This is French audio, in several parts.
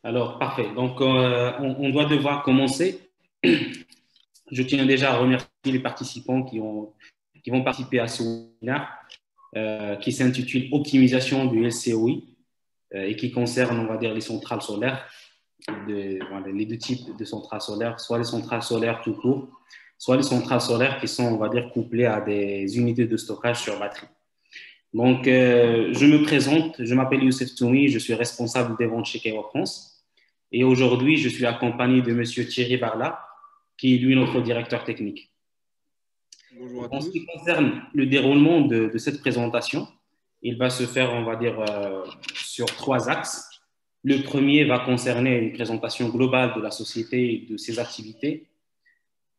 Alors, parfait. Donc, on doit devoir commencer. Je tiens déjà à remercier les participants qui vont participer à ce webinaire qui s'intitule Optimisation du LCOI et qui concerne, on va dire, les centrales solaires, voilà, les deux types de centrales solaires, soit les centrales solaires tout court, soit les centrales solaires qui sont, on va dire, couplées à des unités de stockage sur batterie. Donc, je me présente, je m'appelle Youssef Toumi, je suis responsable des ventes chez Kaiwa France. Et aujourd'hui, je suis accompagné de Monsieur Thierry Barla, qui est lui notre directeur technique. Bonjour à En ce tous. qui concerne le déroulement de cette présentation, il va se faire, on va dire, sur trois axes. Le premier va concerner une présentation globale de la société et de ses activités.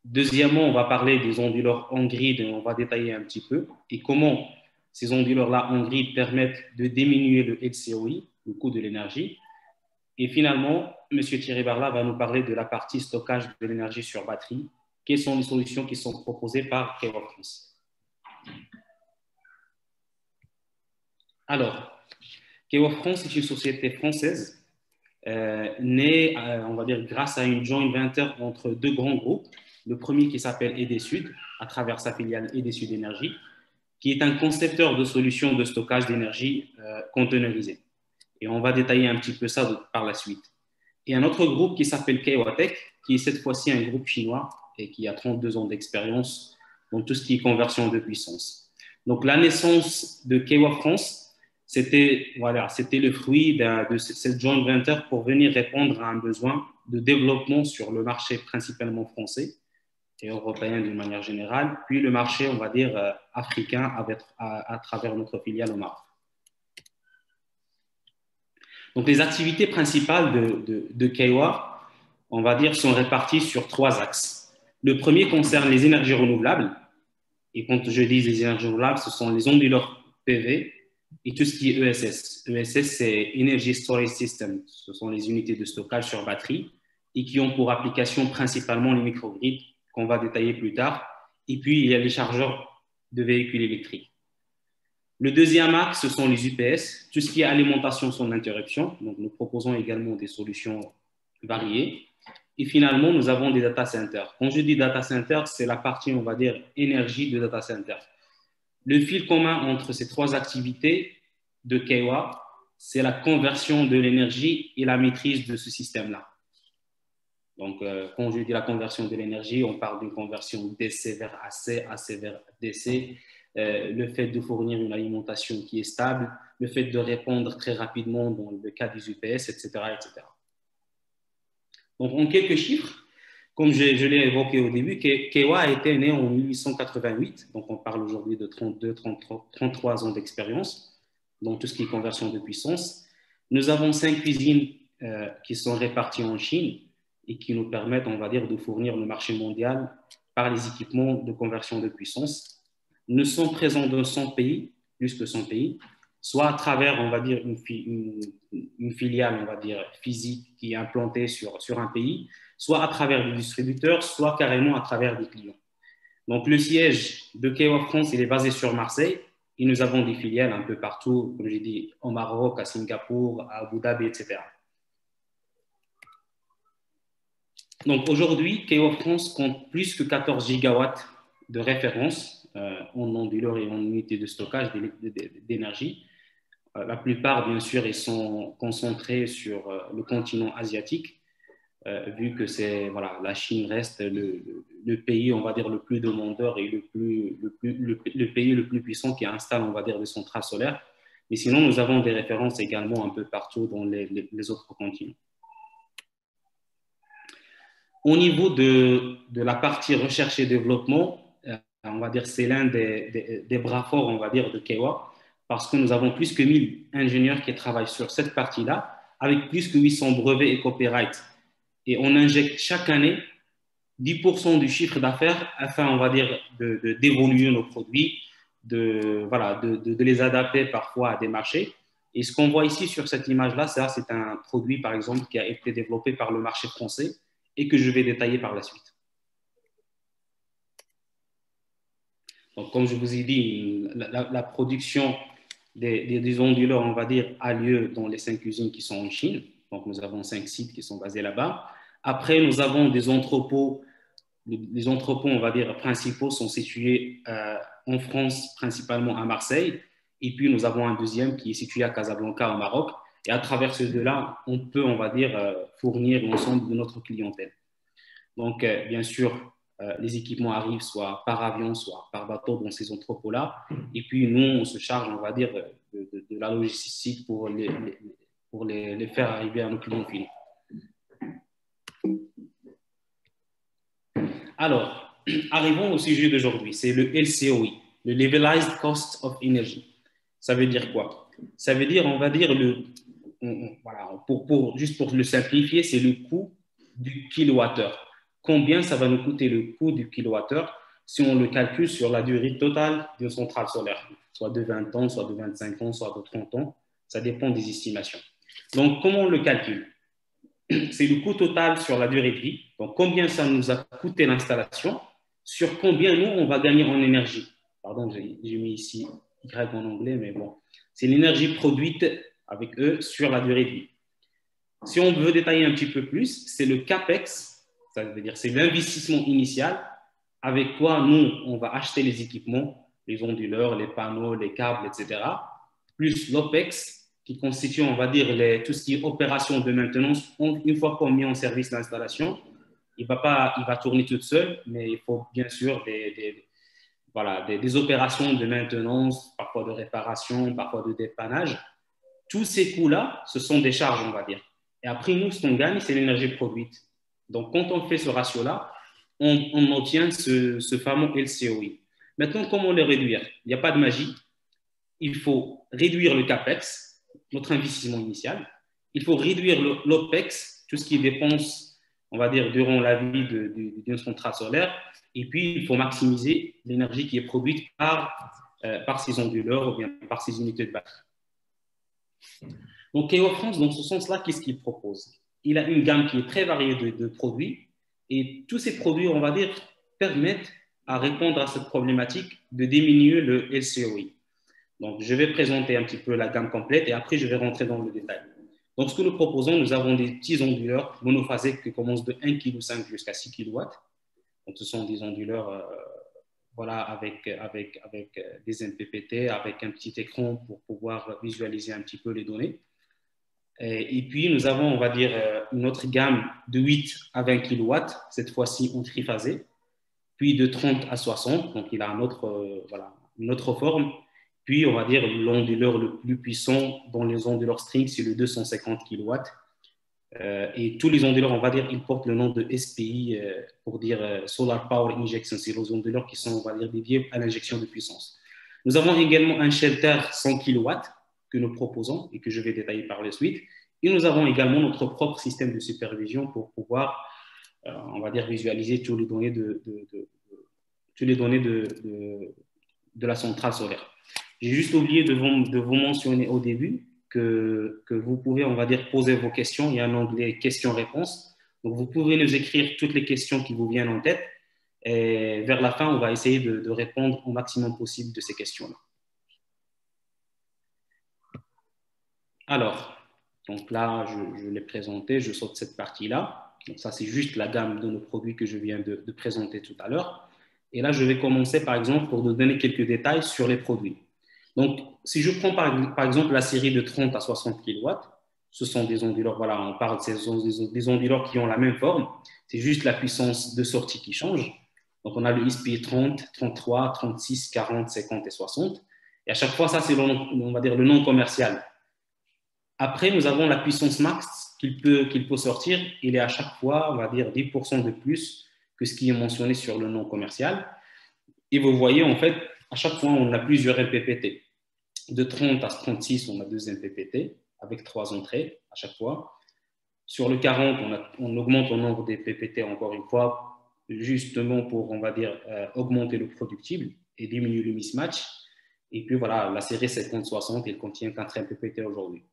Deuxièmement, on va parler des onduleurs on-grid et on va détailler un petit peu et comment ces onduleurs-là on-grid permettent de diminuer le LCOI, le coût de l'énergie. Et finalement, M. Thierry Barla va nous parler de la partie stockage de l'énergie sur batterie. Quelles sont les solutions qui sont proposées par Kaiwa France? Alors, Kaiwa France est une société française née, on va dire, grâce à une joint venture entre deux grands groupes. Le premier qui s'appelle EDSUD, à travers sa filiale EDSUD Énergie, qui est un concepteur de solutions de stockage d'énergie conteneurisée. Et on va détailler un petit peu ça par la suite. Et un autre groupe qui s'appelle Kaiwatech, qui est cette fois-ci un groupe chinois et qui a 32 ans d'expérience dans tout ce qui est conversion de puissance. Donc la naissance de Kaiwa France, c'était le fruit de cette joint venture pour venir répondre à un besoin de développement sur le marché principalement français et européen d'une manière générale, puis le marché, on va dire, africain à travers notre filiale au Maroc. Donc, les activités principales de Kaiwa, on va dire, sont réparties sur trois axes. Le premier concerne les énergies renouvelables. Et quand je dis les énergies renouvelables, ce sont les onduleurs PV et tout ce qui est ESS. ESS, c'est Energy Storage System. Ce sont les unités de stockage sur batterie et qui ont pour application principalement les microgrids qu'on va détailler plus tard. Et puis, il y a les chargeurs de véhicules électriques. Le deuxième axe, ce sont les UPS, tout ce qui est alimentation sans interruption. Donc, nous proposons également des solutions variées. Et finalement, nous avons des data centers. Quand je dis data center, c'est la partie, on va dire, énergie de data center. Le fil commun entre ces trois activités de Kaiwa, c'est la conversion de l'énergie et la maîtrise de ce système-là. Donc, quand je dis la conversion de l'énergie, on parle d'une conversion DC vers AC, AC vers DC, le fait de fournir une alimentation qui est stable, le fait de répondre très rapidement dans le cas des UPS, etc., etc. Donc, en quelques chiffres, comme je l'ai évoqué au début, Kaiwa a été né en 1888, donc on parle aujourd'hui de 33 ans d'expérience dans tout ce qui est conversion de puissance. Nous avons 5 usines qui sont réparties en Chine et qui nous permettent, on va dire, de fournir le marché mondial par les équipements de conversion de puissance. Nous sommes présents dans 100 pays, plus que 100 pays, soit à travers, on va dire, une filiale, on va dire, physique qui est implantée sur un pays, soit à travers des distributeurs, soit carrément à travers des clients. Donc, le siège de Kaiwa France, il est basé sur Marseille et nous avons des filiales un peu partout, comme j'ai dit, au Maroc, à Singapour, à Abu Dhabi, etc. Donc, aujourd'hui, Kaiwa France compte plus que 14 gigawatts de référence en onduleurs et en unités de stockage d'énergie. La plupart, bien sûr, ils sont concentrés sur le continent asiatique, vu que c'est, voilà, la Chine reste le pays, on va dire, le plus demandeur et le pays le plus puissant qui installe, on va dire, des centrales solaires. Mais sinon, nous avons des références également un peu partout dans les autres continents. Au niveau de la partie recherche et développement, on va dire c'est l'un des bras forts, on va dire, de Kaiwa, parce que nous avons plus que 1000 ingénieurs qui travaillent sur cette partie-là, avec plus que 800 brevets et copyrights. Et on injecte chaque année 10% du chiffre d'affaires afin, on va dire, d'évoluer nos produits, de les adapter parfois à des marchés. Et ce qu'on voit ici sur cette image-là, c'est un produit, par exemple, qui a été développé par le marché français et que je vais détailler par la suite. Donc, comme je vous ai dit, la production des onduleurs, on va dire, a lieu dans les 5 usines qui sont en Chine. Donc, nous avons 5 sites qui sont basés là-bas. Après, nous avons des entrepôts. Les entrepôts, on va dire, principaux sont situés en France, principalement à Marseille. Et puis, nous avons un deuxième qui est situé à Casablanca, au Maroc. Et à travers ces deux-là, on peut, on va dire, fournir l'ensemble de notre clientèle. Donc, bien sûr, les équipements arrivent soit par avion, soit par bateau dans ces entrepôts-là. Et puis, nous, on se charge, on va dire, de la logistique pour les faire arriver à nos clients finaux. Alors, arrivons au sujet d'aujourd'hui. C'est le LCOE, le Levelized Cost of Energy. Ça veut dire quoi? Ça veut dire, on va dire, voilà, juste pour le simplifier, c'est le coût du kilowattheure. Combien ça va nous coûter le coût du kilowattheure si on le calcule sur la durée totale d'une centrale solaire, soit de 20 ans, soit de 25 ans, soit de 30 ans. Ça dépend des estimations. Donc, comment on le calcule? C'est le coût total sur la durée de vie. Donc, combien ça nous a coûté l'installation, sur combien nous, on va gagner en énergie. Pardon, j'ai mis ici Y en anglais, mais bon. C'est l'énergie produite avec eux sur la durée de vie. Si on veut détailler un petit peu plus, c'est le CAPEX, ça veut dire c'est l'investissement initial avec quoi nous, on va acheter les équipements, les onduleurs, les panneaux, les câbles, etc., plus l'OPEX, qui constitue, on va dire, tout ce qui est opération de maintenance. Une fois qu'on met en service l'installation, il va tourner toute seule, mais il faut bien sûr des opérations de maintenance, parfois de réparation, parfois de dépannage. Tous ces coûts-là, ce sont des charges, on va dire. Et après, nous, ce qu'on gagne, c'est l'énergie produite. Donc, quand on fait ce ratio-là, on obtient ce fameux LCOE. Maintenant, comment le réduire? Il n'y a pas de magie. Il faut réduire le CAPEX, notre investissement initial. Il faut réduire l'OPEX, tout ce qui dépense, on va dire, durant la vie d'une centrale solaire. Et puis, il faut maximiser l'énergie qui est produite par ces onduleurs ou bien par ces unités de batterie. Donc, KEWA France, dans ce sens-là, qu'est-ce qu'il propose? Il a une gamme qui est très variée de produits et tous ces produits, on va dire, permettent à répondre à cette problématique de diminuer le LCOE. Donc, je vais présenter un petit peu la gamme complète et après, je vais rentrer dans le détail. Donc, ce que nous proposons, nous avons des petits onduleurs monophasiques qui commencent de 1,5 kg jusqu'à 6 kW. Donc, ce sont des onduleurs voilà, avec des MPPT, avec un petit écran pour pouvoir visualiser un petit peu les données. Et puis, nous avons, on va dire, une autre gamme de 8 à 20 kW, cette fois-ci en triphasé, puis de 30 à 60, donc il a une autre forme. Puis, on va dire, l'onduleur le plus puissant dans les onduleurs string, c'est le 250 kW. Et tous les onduleurs, on va dire, ils portent le nom de SPI pour dire Solar Power Injection. C'est les onduleurs qui sont, on va dire, dédiés à l'injection de puissance. Nous avons également un shelter 100 kW que nous proposons et que je vais détailler par la suite. Et nous avons également notre propre système de supervision pour pouvoir, on va dire, visualiser toutes les données de la centrale solaire. J'ai juste oublié de vous mentionner au début que vous pouvez, on va dire, poser vos questions. Il y a un onglet questions-réponses. Donc, vous pouvez nous écrire toutes les questions qui vous viennent en tête. Et vers la fin, on va essayer de répondre au maximum possible de ces questions-là. Alors, donc là, je l'ai présenté, je saute cette partie-là. Donc, ça, c'est juste la gamme de nos produits que je viens de présenter tout à l'heure. Et là, je vais commencer, par exemple, pour vous donner quelques détails sur les produits. Donc, si je prends par exemple la série de 30 à 60 kW, ce sont des onduleurs, voilà, on parle des onduleurs qui ont la même forme, c'est juste la puissance de sortie qui change. Donc, on a le SPI 30, 33, 36, 40, 50 et 60. Et à chaque fois, ça, c'est on va dire le nom commercial. Après, nous avons la puissance max qu'il peut sortir. Il est à chaque fois, on va dire, 10% de plus que ce qui est mentionné sur le nom commercial. Et vous voyez, en fait, à chaque fois, on a plusieurs MPPT. De 30 à 36, on a 2 MPPT avec 3 entrées à chaque fois. Sur le 40, on augmente le nombre des PPT encore une fois, justement pour, on va dire, augmenter le productible et diminuer le mismatch. Et puis voilà, la série 50-60, elle contient 4 MPPT aujourd'hui.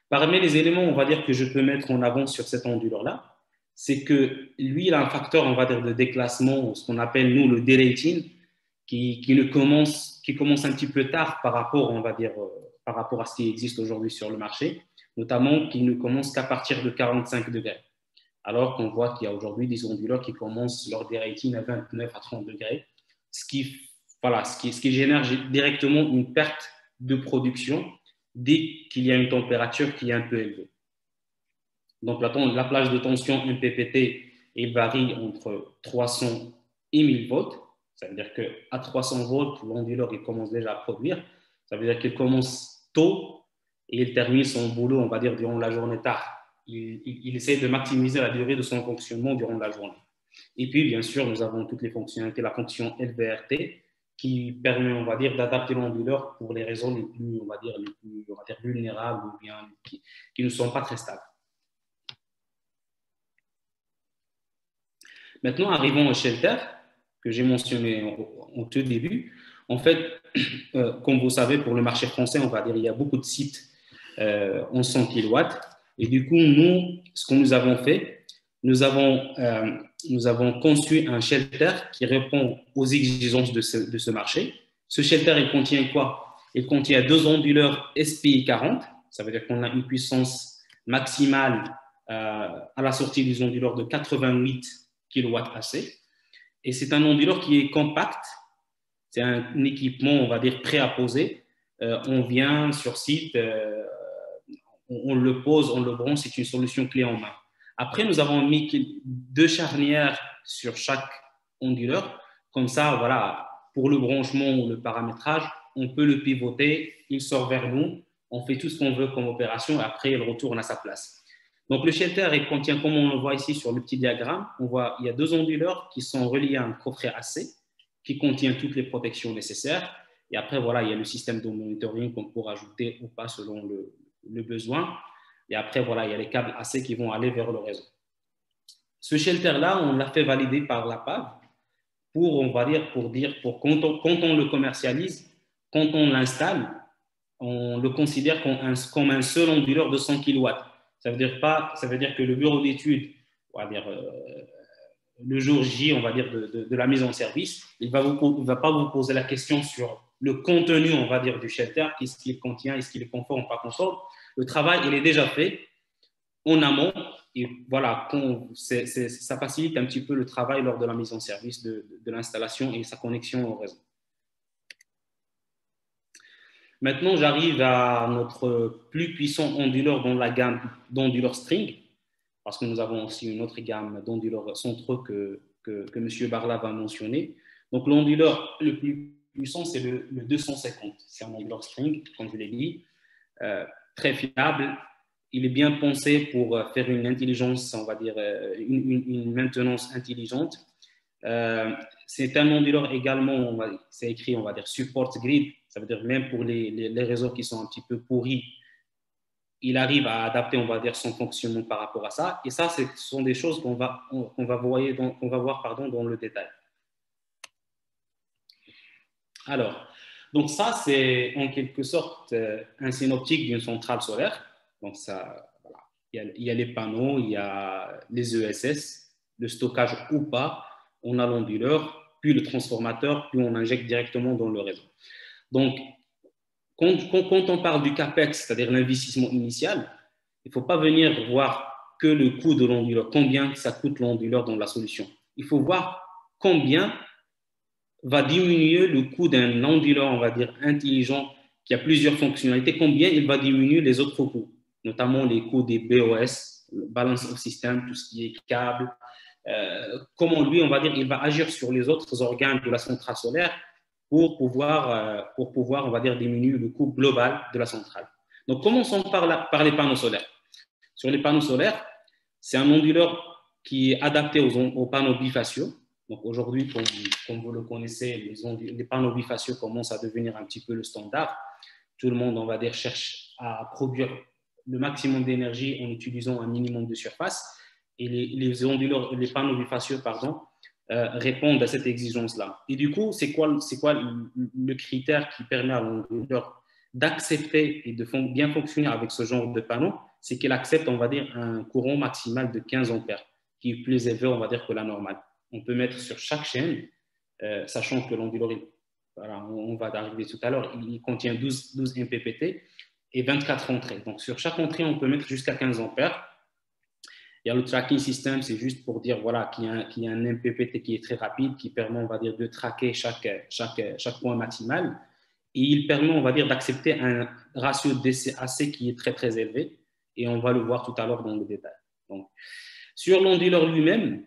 Parmi les éléments, on va dire, que je peux mettre en avant sur cet onduleur-là, c'est que lui, il a un facteur, on va dire, de déclassement, ce qu'on appelle, nous, le dérating, qui commence un petit peu tard par rapport, on va dire, par rapport à ce qui existe aujourd'hui sur le marché. notamment qui ne commencent qu'à partir de 45 degrés. Alors qu'on voit qu'il y a aujourd'hui des onduleurs qui commencent leur dérating à 29 à 30 degrés, ce qui génère directement une perte de production dès qu'il y a une température qui est un peu élevée. Donc la plage de tension MPPT varie entre 300 et 1000 volts. Ça veut dire qu'à 300 volts, l'onduleur il commence déjà à produire. Ça veut dire qu'il commence tôt et il termine son boulot, on va dire, durant la journée tard. Il essaie de maximiser la durée de son fonctionnement durant la journée. Et puis, bien sûr, nous avons toutes les fonctionnalités, la fonction LVRT, qui permet, on va dire, d'adapter l'onduleur pour les raisons les plus, on va dire, vulnérables ou bien qui ne sont pas très stables. Maintenant, arrivons au shelter, que j'ai mentionné au tout début. En fait, comme vous savez, pour le marché français, on va dire, il y a beaucoup de sites en 100 kW. Et du coup, nous, ce que nous avons fait, nous avons conçu un shelter qui répond aux exigences de ce marché. Ce shelter, il contient quoi? Il contient 2 onduleurs SPI 40. Ça veut dire qu'on a une puissance maximale à la sortie des onduleurs de 88 kW AC. Et c'est un onduleur qui est compact. C'est un équipement, on va dire, prêt à poser. On vient sur site, on le pose, on le branche, c'est une solution clé en main. Après, nous avons mis 2 charnières sur chaque onduleur. Comme ça, voilà, pour le branchement ou le paramétrage, on peut le pivoter, il sort vers nous, on fait tout ce qu'on veut comme opération et après, il retourne à sa place. Donc, le shelter, il contient, comme on le voit ici sur le petit diagramme, on voit il y a 2 onduleurs qui sont reliés à un coffret AC qui contient toutes les protections nécessaires. Et après, voilà, il y a le système de monitoring qu'on peut rajouter ou pas selon le besoin. Et après, voilà, il y a les câbles AC qui vont aller vers le réseau. Ce shelter-là, on l'a fait valider par la PAV pour, on va dire, pour quand on le commercialise, quand on l'installe, on le considère comme un seul onduleur de 100 kW. Ça veut dire que le bureau d'études, on va dire, le jour J, on va dire, de la mise en service, il ne va pas vous poser la question sur le contenu, on va dire, du shelter, qu'est-ce qu'il contient, est-ce qu'il est conforme ou pas conforme. Le travail, il est déjà fait en amont et voilà, ça facilite un petit peu le travail lors de la mise en service de l'installation et sa connexion au réseau. Maintenant, j'arrive à notre plus puissant onduleur dans la gamme d'onduleurs string, parce que nous avons aussi une autre gamme d'onduleurs centraux que M. Barla va mentionner. Donc, l'onduleur le plus puissant, c'est le 250. C'est un onduleur string, comme je l'ai dit, très fiable. Il est bien pensé pour faire une intelligence, on va dire, une maintenance intelligente. C'est un onduleur également, c'est écrit, on va dire, support grid. Ça veut dire même pour les réseaux qui sont un petit peu pourris, il arrive à adapter, on va dire, son fonctionnement par rapport à ça. Et ça, ce sont des choses qu'on va voir dans le détail. Alors, donc ça, c'est en quelque sorte un synoptique d'une centrale solaire. Donc ça, voilà. Il y a les panneaux, il y a les ESS, le stockage ou pas. On a l'onduleur, puis le transformateur, puis on injecte directement dans le réseau. Donc, quand on parle du CAPEX, c'est-à-dire l'investissement initial, il ne faut pas venir voir que le coût de l'onduleur, combien ça coûte l'onduleur dans la solution. Il faut voir combien va diminuer le coût d'un onduleur, on va dire, intelligent, qui a plusieurs fonctionnalités, combien il va diminuer les autres coûts, notamment les coûts des BOS, balance of system, tout ce qui est câble, comment lui, on va dire, il va agir sur les autres organes de la centrale solaire pour pouvoir, on va dire, diminuer le coût global de la centrale. Donc, commençons par les panneaux solaires. Sur les panneaux solaires, c'est un onduleur qui est adapté aux panneaux bifaciaux. Donc, aujourd'hui, comme vous le connaissez, les panneaux bifaciaux commencent à devenir un petit peu le standard. Tout le monde, on va dire, cherche à produire le maximum d'énergie en utilisant un minimum de surface. Et les panneaux bifaciaux, répondent à cette exigence-là. Et du coup, c'est quoi le critère qui permet à l'onduleur d'accepter et de bien fonctionner avec ce genre de panneau? C'est qu'il accepte, on va dire, un courant maximal de 15 ampères, qui est plus élevé, on va dire, que la normale. On peut mettre sur chaque chaîne, sachant que l'onduleur, voilà, on va arriver tout à l'heure, il contient 12 MPPT. et 24 entrées. Donc, sur chaque entrée, on peut mettre jusqu'à 15 ampères. Il y a le tracking system, c'est juste pour dire voilà, qu'il y a un MPPT qui est très rapide, qui permet, on va dire, de traquer chaque point maximal. Et il permet, on va dire, d'accepter un ratio DC-AC qui est très, très élevé. Et on va le voir tout à l'heure dans le détail. Donc, sur l'onduleur lui-même,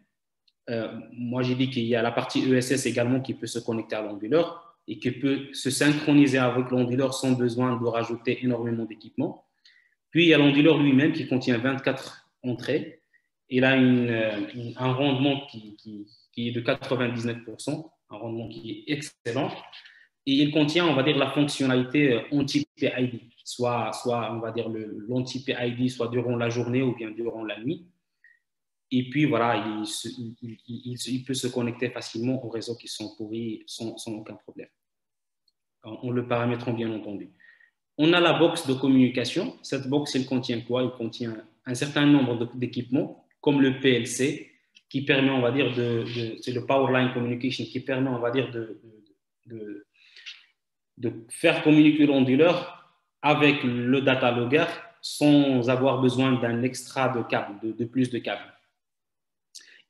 moi, j'ai dit qu'il y a la partie ESS également qui peut se connecter à l'onduleur et qui peut se synchroniser avec l'onduleur sans besoin de rajouter énormément d'équipement. Puis, il y a l'onduleur lui-même qui contient 24 entrées. Il a un rendement qui est de 99%, un rendement qui est excellent. Et il contient, on va dire, la fonctionnalité anti-PID, soit on va dire, l'anti-PID, soit durant la journée ou bien durant la nuit. Et puis, voilà, il peut se connecter facilement aux réseaux qui sont pourris sans aucun problème, en le paramétrant, bien entendu. On a la box de communication. Cette box, elle contient quoi? Elle contient un certain nombre d'équipements, comme le PLC, qui permet, on va dire, c'est le Power Line Communication, qui permet, on va dire, de faire communiquer l'onduleur avec le data logger sans avoir besoin d'un extra de câble, de plus de câbles.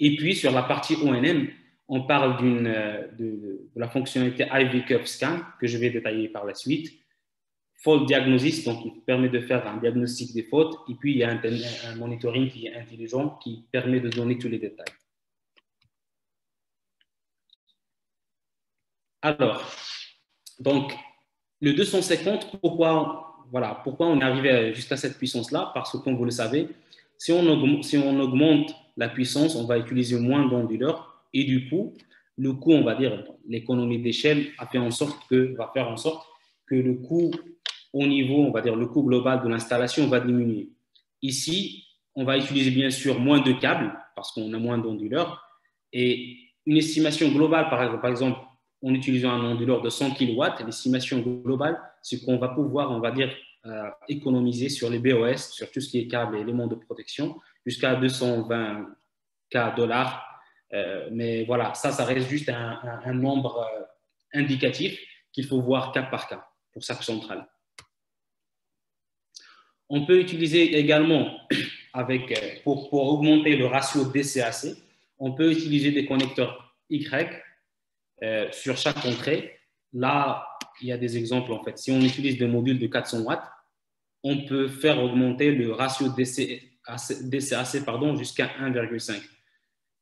Et puis, sur la partie ONM, on parle de la fonctionnalité IV Curve Scan, que je vais détailler par la suite. Fault Diagnosis, donc il permet de faire un diagnostic des fautes. Et puis, il y a un monitoring qui est intelligent, qui permet de donner tous les détails. Alors, donc, le 250, pourquoi on est arrivé jusqu'à cette puissance-là? Parce que, comme vous le savez, si on augmente la puissance, on va utiliser moins d'onduleurs et du coup, le coût, on va dire, l'économie d'échelle va faire en sorte que le coût au niveau, on va dire, le coût global de l'installation va diminuer. Ici, on va utiliser bien sûr moins de câbles parce qu'on a moins d'onduleurs et une estimation globale, par exemple, en utilisant un onduleur de 100 kW, l'estimation globale, c'est qu'on va pouvoir, on va dire, économiser sur les BOS, sur tout ce qui est câbles et éléments de protection, jusqu'à 220 $. Mais voilà, ça reste juste un nombre indicatif qu'il faut voir cas par cas pour chaque centrale. On peut utiliser également, pour augmenter le ratio DC-AC, on peut utiliser des connecteurs Y sur chaque entrée. Là, il y a des exemples en fait. Si on utilise des modules de 400 watts, on peut faire augmenter le ratio DC-AC jusqu'à 1,5.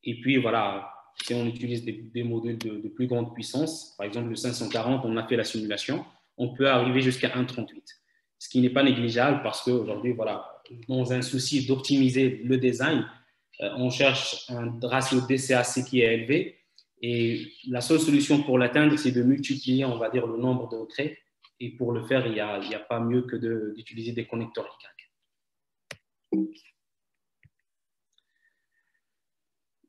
Et puis voilà, si on utilise des modules de plus grande puissance, par exemple le 540, on a fait la simulation, on peut arriver jusqu'à 1,38. Ce qui n'est pas négligeable parce qu'aujourd'hui, voilà, dans un souci d'optimiser le design, on cherche un ratio DC-AC qui est élevé. Et la seule solution pour l'atteindre, c'est de multiplier, on va dire, le nombre d'entrées. Et pour le faire, il n'y a pas mieux que d'utiliser des connecteurs Y.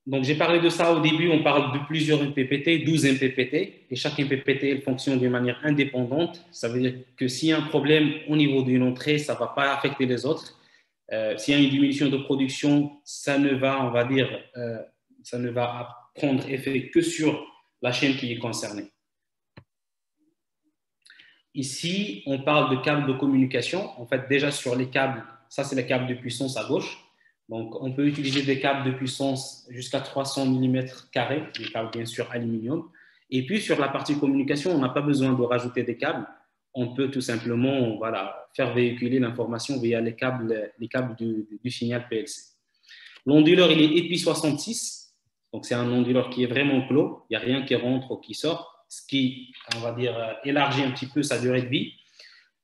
Donc, j'ai parlé de ça au début. On parle de plusieurs MPPT, 12 MPPT. Et chaque MPPT, elle fonctionne d'une manière indépendante. Ça veut dire que s'il y a un problème au niveau d'une entrée, ça ne va pas affecter les autres. S'il y a une diminution de production, ça ne va, on va dire, ça ne va prendre effet que sur la chaîne qui est concernée. Ici, on parle de câbles de communication. En fait, déjà sur les câbles, ça c'est les câbles de puissance à gauche. Donc, on peut utiliser des câbles de puissance jusqu'à 300 mm carrés, des câbles bien sûr aluminium. Et puis, sur la partie communication, on n'a pas besoin de rajouter des câbles. On peut tout simplement faire véhiculer l'information via les câbles du signal PLC. L'onduleur, il est EPI66. Donc, c'est un onduleur qui est vraiment clos. Il n'y a rien qui rentre ou qui sort, ce qui, on va dire, élargit un petit peu sa durée de vie.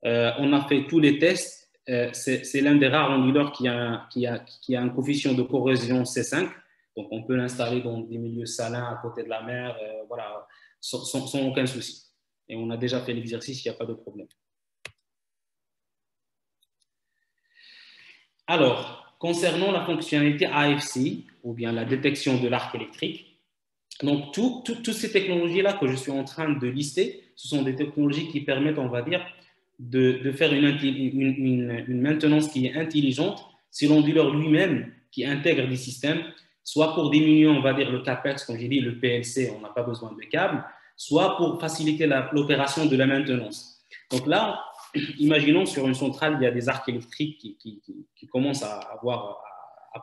On a fait tous les tests. C'est l'un des rares onduleurs qui a un coefficient de corrosion C5. Donc, on peut l'installer dans des milieux salins à côté de la mer, voilà, sans aucun souci. Et on a déjà fait l'exercice, il n'y a pas de problème. Alors, concernant la fonctionnalité AFC, ou bien la détection de l'arc électrique, donc toutes ces technologies-là que je suis en train de lister, ce sont des technologies qui permettent, on va dire, de faire une maintenance qui est intelligente. C'est l'onduleur lui-même qui intègre des systèmes, soit pour diminuer, on va dire, le CAPEX, comme j'ai dit, le PLC, on n'a pas besoin de câbles, soit pour faciliter l'opération de la maintenance. Donc là, imaginons sur une centrale, il y a des arcs électriques qui commencent à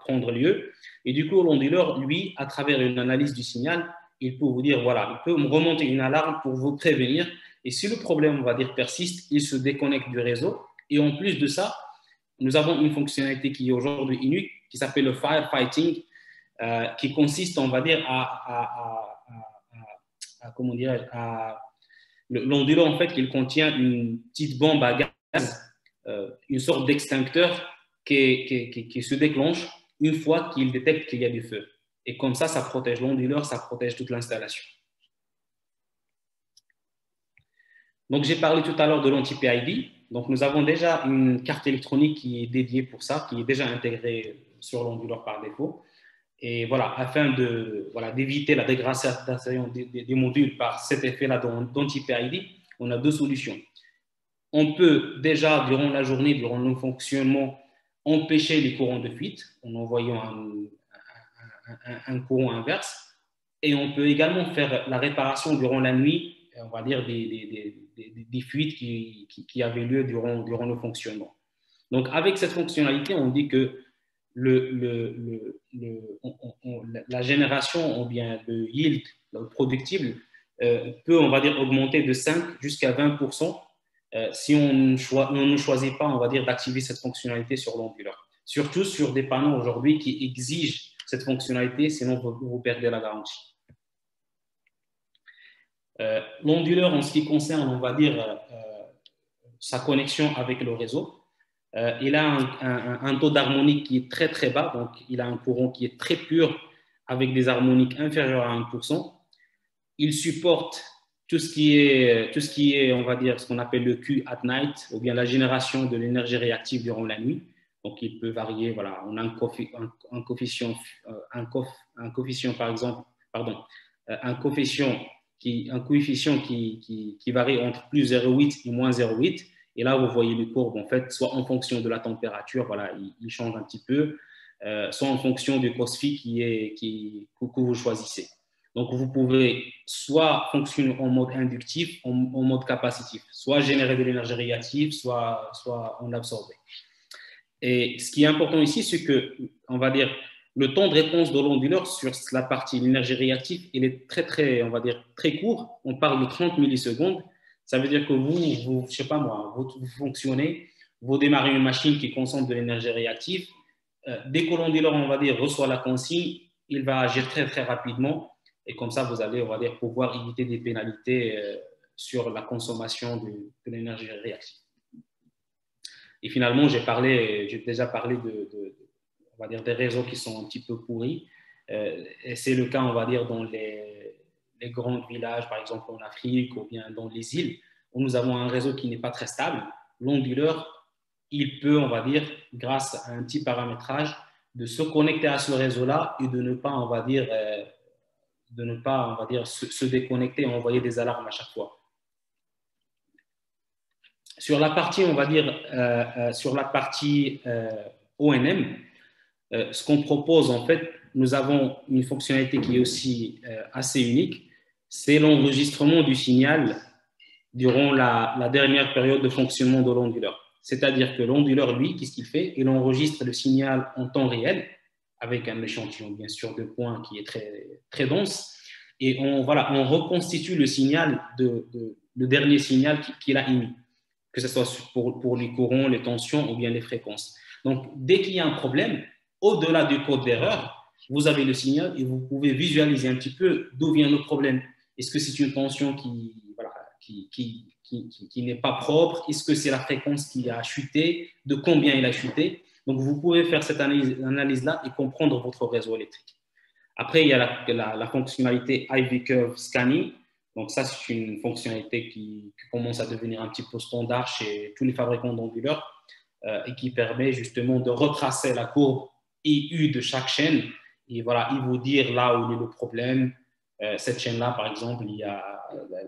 prendre lieu. Et du coup, l'onduleur, lui, à travers une analyse du signal, il peut vous dire, voilà, il peut me remonter une alarme pour vous prévenir. Et si le problème, on va dire, persiste, il se déconnecte du réseau. Et en plus de ça, nous avons une fonctionnalité qui est aujourd'hui unique, qui s'appelle le firefighting, qui consiste, on va dire, comment dire, l'onduleur, en fait, il contient une petite bombe à gaz, une sorte d'extincteur qui se déclenche une fois qu'il détecte qu'il y a du feu. Et comme ça protège l'onduleur, ça protège toute l'installation. Donc, j'ai parlé tout à l'heure de l'anti-PID. Donc, nous avons déjà une carte électronique qui est dédiée pour ça, qui est déjà intégrée sur l'onduleur par défaut. Et voilà, afin d'éviter la dégradation des modules par cet effet-là d'anti-PID, on a deux solutions. On peut déjà, durant la journée, durant le fonctionnement, empêcher les courants de fuite en envoyant un courant inverse. Et on peut également faire la réparation durant la nuit, on va dire, des fuites qui avaient lieu durant le fonctionnement. Donc, avec cette fonctionnalité, on dit que la génération ou bien le yield, le productible, peut, on va dire, augmenter de 5 jusqu'à 20% si on ne choisit pas, on va dire, d'activer cette fonctionnalité sur l'onduleur. Surtout sur des panneaux aujourd'hui qui exigent cette fonctionnalité, sinon vous perdez la garantie. L'onduleur, en ce qui concerne, on va dire, sa connexion avec le réseau, il a un taux d'harmonique qui est très très bas, donc il a un courant qui est très pur avec des harmoniques inférieures à 1%. Il supporte tout ce qui est, on va dire, ce qu'on appelle le Q at night, ou bien la génération de l'énergie réactive durant la nuit. Donc, il peut varier, voilà, on a un coefficient, par exemple, pardon, un coefficient qui varie entre plus 0,8 et moins 0,8. Et là, vous voyez les courbes, en fait, soit en fonction de la température, voilà, il change un petit peu, soit en fonction du cos phi que vous choisissez. Donc, vous pouvez soit fonctionner en mode inductif, en mode capacitif, soit générer de l'énergie réactive, soit en absorber. Et ce qui est important ici, c'est que, on va dire, le temps de réponse de l'onduleur sur la partie l'énergie réactive, il est très, très, on va dire, très court. On parle de 30 millisecondes. Ça veut dire que vous je sais pas moi, vous fonctionnez, vous démarrez une machine qui consomme de l'énergie réactive. Dès que l'onduleur, on va dire, reçoit la consigne, il va agir très, très rapidement. Et comme ça, vous allez, on va dire, pouvoir éviter des pénalités sur la consommation de l'énergie réactive. Et finalement, j'ai déjà parlé on va dire, des réseaux qui sont un petit peu pourris. Et c'est le cas, on va dire, dans les grands villages, par exemple en Afrique ou bien dans les îles, où nous avons un réseau qui n'est pas très stable. L'onduleur, il peut, on va dire, grâce à un petit paramétrage, de se connecter à ce réseau-là et de ne pas, on va dire, se déconnecter et envoyer des alarmes à chaque fois. Sur la partie, on va dire, sur la partie ONM, ce qu'on propose, en fait, nous avons une fonctionnalité qui est aussi assez unique, c'est l'enregistrement du signal durant la dernière période de fonctionnement de l'onduleur. C'est-à-dire que l'onduleur, lui, qu'est-ce qu'il fait? Il enregistre le signal en temps réel, avec un échantillon, bien sûr, de points qui est très, très dense, et on reconstitue le signal, le dernier signal qu'il a émis, que ce soit pour les courants, les tensions ou bien les fréquences. Donc, dès qu'il y a un problème, au-delà du code d'erreur, vous avez le signal et vous pouvez visualiser un petit peu d'où vient le problème. Est-ce que c'est une tension qui n'est pas propre? Est-ce que c'est la fréquence qui a chuté? De combien il a chuté? Donc, vous pouvez faire cette analyse-là et comprendre votre réseau électrique. Après, il y a la fonctionnalité IV Curve Scanning. Donc, ça, c'est une fonctionnalité qui commence à devenir un petit peu standard chez tous les fabricants d'onduleurs et qui permet justement de retracer la courbe IU de chaque chaîne et voilà, il vous dire là où il est le problème. Cette chaîne-là, par exemple,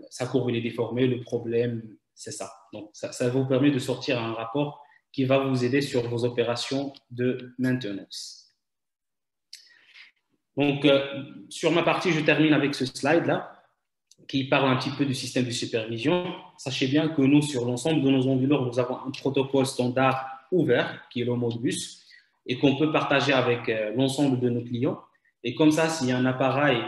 sa courbe est déformée, le problème, c'est ça. Donc, ça vous permet de sortir un rapport qui va vous aider sur vos opérations de maintenance. Donc, sur ma partie, je termine avec ce slide-là. qui parle un petit peu du système de supervision. Sachez bien que nous, sur l'ensemble de nos onduleurs, nous avons un protocole standard ouvert, qui est le Modbus, et qu'on peut partager avec l'ensemble de nos clients. Et comme ça, s'il y a un appareil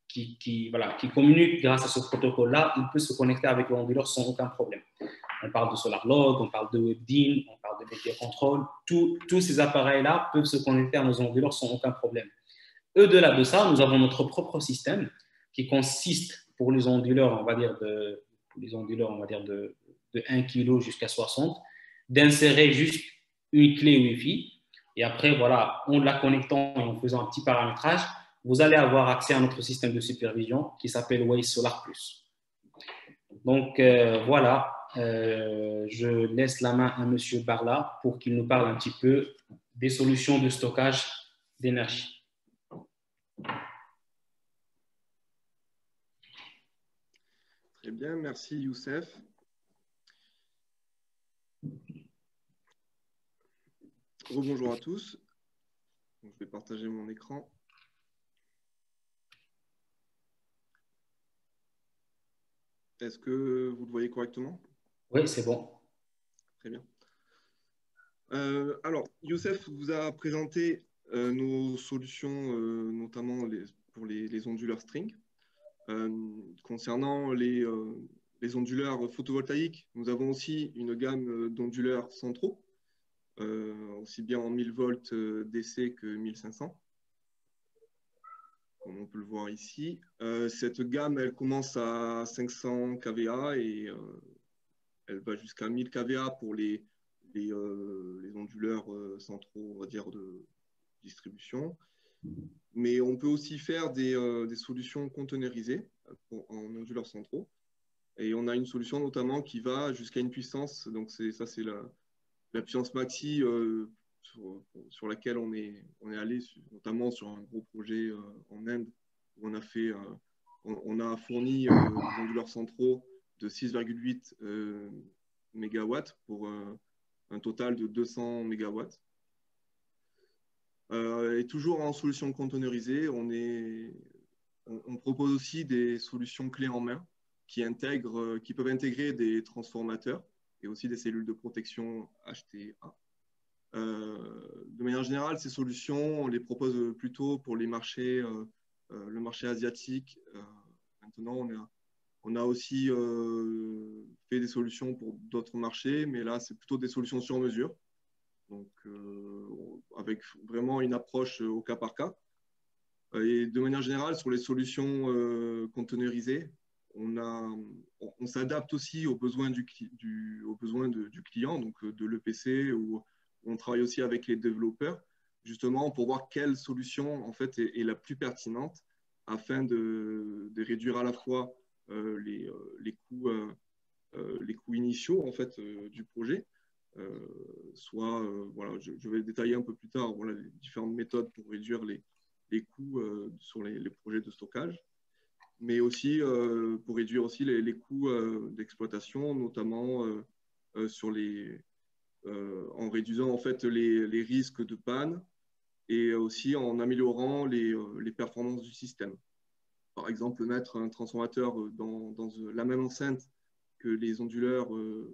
qui communique grâce à ce protocole-là, il peut se connecter avec l'onduleur sans aucun problème. On parle de SolarLog, on parle de WebDIN, on parle de Media Control. Tous ces appareils-là peuvent se connecter à nos onduleurs sans aucun problème. Au-delà de ça, nous avons notre propre système qui consiste pour les onduleurs, on va dire de 1 kg jusqu'à 60, d'insérer juste une clé Wi-Fi. Et après, voilà, en la connectant et en faisant un petit paramétrage, vous allez avoir accès à notre système de supervision qui s'appelle Waze Solar Plus. Donc voilà, je laisse la main à Monsieur Barla pour qu'il nous parle un petit peu des solutions de stockage d'énergie. Très bien, merci Youssef. Rebonjour à tous. Donc, je vais partager mon écran. Est-ce que vous le voyez correctement? Oui, c'est bon. Très bien. Alors, Youssef vous a présenté nos solutions, notamment pour les onduleurs string. Concernant les onduleurs photovoltaïques, nous avons aussi une gamme d'onduleurs centraux, aussi bien en 1000 volts DC que 1500, comme on peut le voir ici. Cette gamme, elle commence à 500 kVA et elle va jusqu'à 1000 kVA pour les onduleurs centraux, on va dire, de distribution. Mais on peut aussi faire des solutions conteneurisées en onduleurs centraux. Et on a une solution notamment qui va jusqu'à une puissance, donc ça c'est la puissance maxi sur laquelle on est allé, notamment sur un gros projet en Inde, où on a fourni des onduleurs centraux de 6,8 MW pour un total de 200 MW. Et toujours en solution conteneurisée, on propose aussi des solutions clés en main qui peuvent intégrer des transformateurs et aussi des cellules de protection HTA. De manière générale, ces solutions, on les propose plutôt pour les marchés, le marché asiatique. Maintenant, on a aussi fait des solutions pour d'autres marchés, mais là, c'est plutôt des solutions sur mesure. Donc, avec vraiment une approche au cas par cas. Et de manière générale, sur les solutions conteneurisées, on s'adapte aussi aux besoins du client, donc de l'EPC, où on travaille aussi avec les développeurs, justement pour voir quelle solution en fait est la plus pertinente afin de réduire à la fois les coûts initiaux en fait, du projet. Voilà, je vais détailler un peu plus tard voilà, les différentes méthodes pour réduire les coûts sur les projets de stockage, mais aussi pour réduire aussi les coûts d'exploitation, notamment en réduisant en fait les risques de panne et aussi en améliorant les performances du système. Par exemple, mettre un transformateur dans la même enceinte que les onduleurs,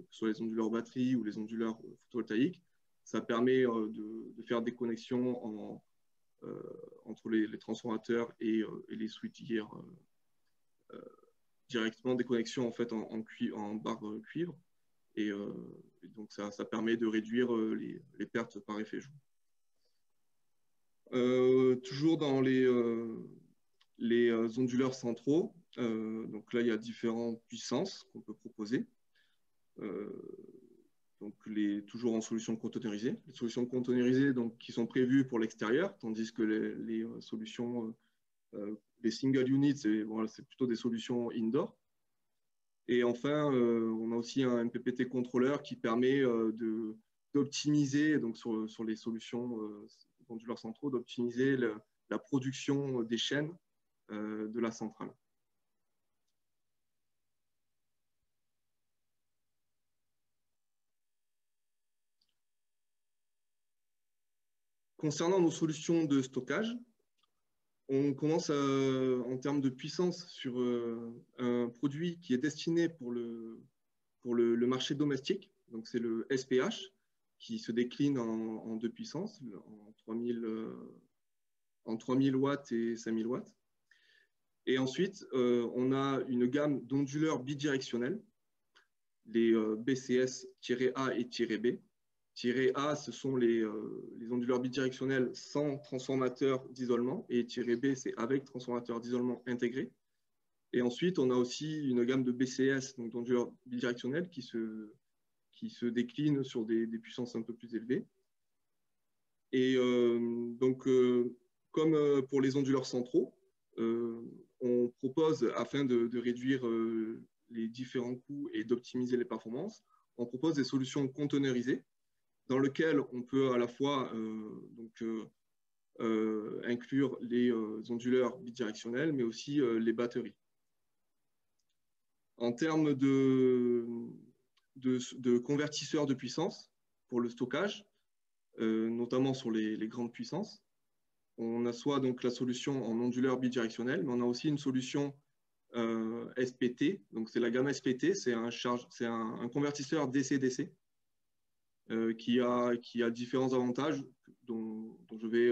soit les onduleurs batterie ou les onduleurs photovoltaïques, ça permet de faire des connexions entre les transformateurs et les switchgear, directement des connexions en fait en barre cuivre. Et donc ça permet de réduire les pertes par effet joule. Toujours dans les onduleurs centraux, donc là il y a différentes puissances qu'on peut proposer. Donc toujours en solution conteneurisée. Les solutions conteneurisées donc, qui sont prévues pour l'extérieur, tandis que les solutions, les single units, c'est plutôt des solutions indoor. Et enfin, on a aussi un MPPT contrôleur qui permet d'optimiser, donc sur les solutions onduleurs centraux, d'optimiser la production des chaînes de la centrale. Concernant nos solutions de stockage, on commence en termes de puissance sur un produit qui est destiné pour le marché domestique. Donc, c'est le SPH qui se décline en deux puissances, en 3000 watts et 5000 watts. Et ensuite, on a une gamme d'onduleurs bidirectionnels, les BCS-A et -B. -A, ce sont les onduleurs bidirectionnels sans transformateur d'isolement, et -B, c'est avec transformateur d'isolement intégré. Et ensuite, on a aussi une gamme de BCS, donc d'onduleurs bidirectionnels, qui se décline sur des puissances un peu plus élevées. Et donc, comme pour les onduleurs centraux, on propose, afin de réduire les différents coûts et d'optimiser les performances, on propose des solutions conteneurisées dans lesquelles on peut à la fois inclure les onduleurs bidirectionnels, mais aussi les batteries. En termes de convertisseurs de puissance pour le stockage, notamment sur les grandes puissances, on a soit donc la solution en onduleur bidirectionnel, mais on a aussi une solution SPT. Donc c'est la gamme SPT, c'est un convertisseur DC-DC qui a différents avantages dont je vais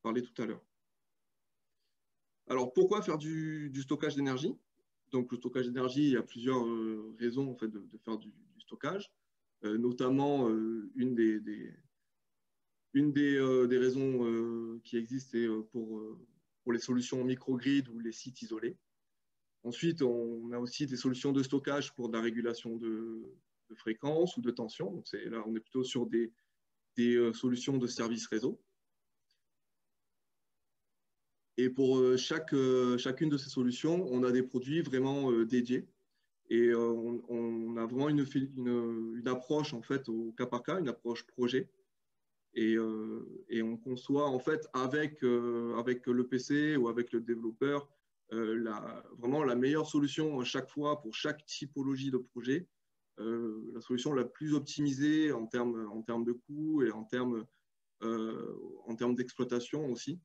parler tout à l'heure. Alors pourquoi faire du stockage d'énergie? Donc le stockage d'énergie, il y a plusieurs raisons en fait, de faire du stockage, notamment une des raisons qui existent, c'est pour les solutions microgrid ou les sites isolés. Ensuite, on a aussi des solutions de stockage pour de la régulation de fréquence ou de tension. Donc là, on est plutôt sur des solutions de service réseau. Et pour chacune de ces solutions, on a des produits vraiment dédiés. Et on a vraiment une approche en fait, au cas par cas, une approche projet. Et on conçoit en fait avec le PC ou avec le développeur vraiment la meilleure solution à chaque fois pour chaque typologie de projet, la solution la plus optimisée en termes de coûts et en termes d'exploitation aussi.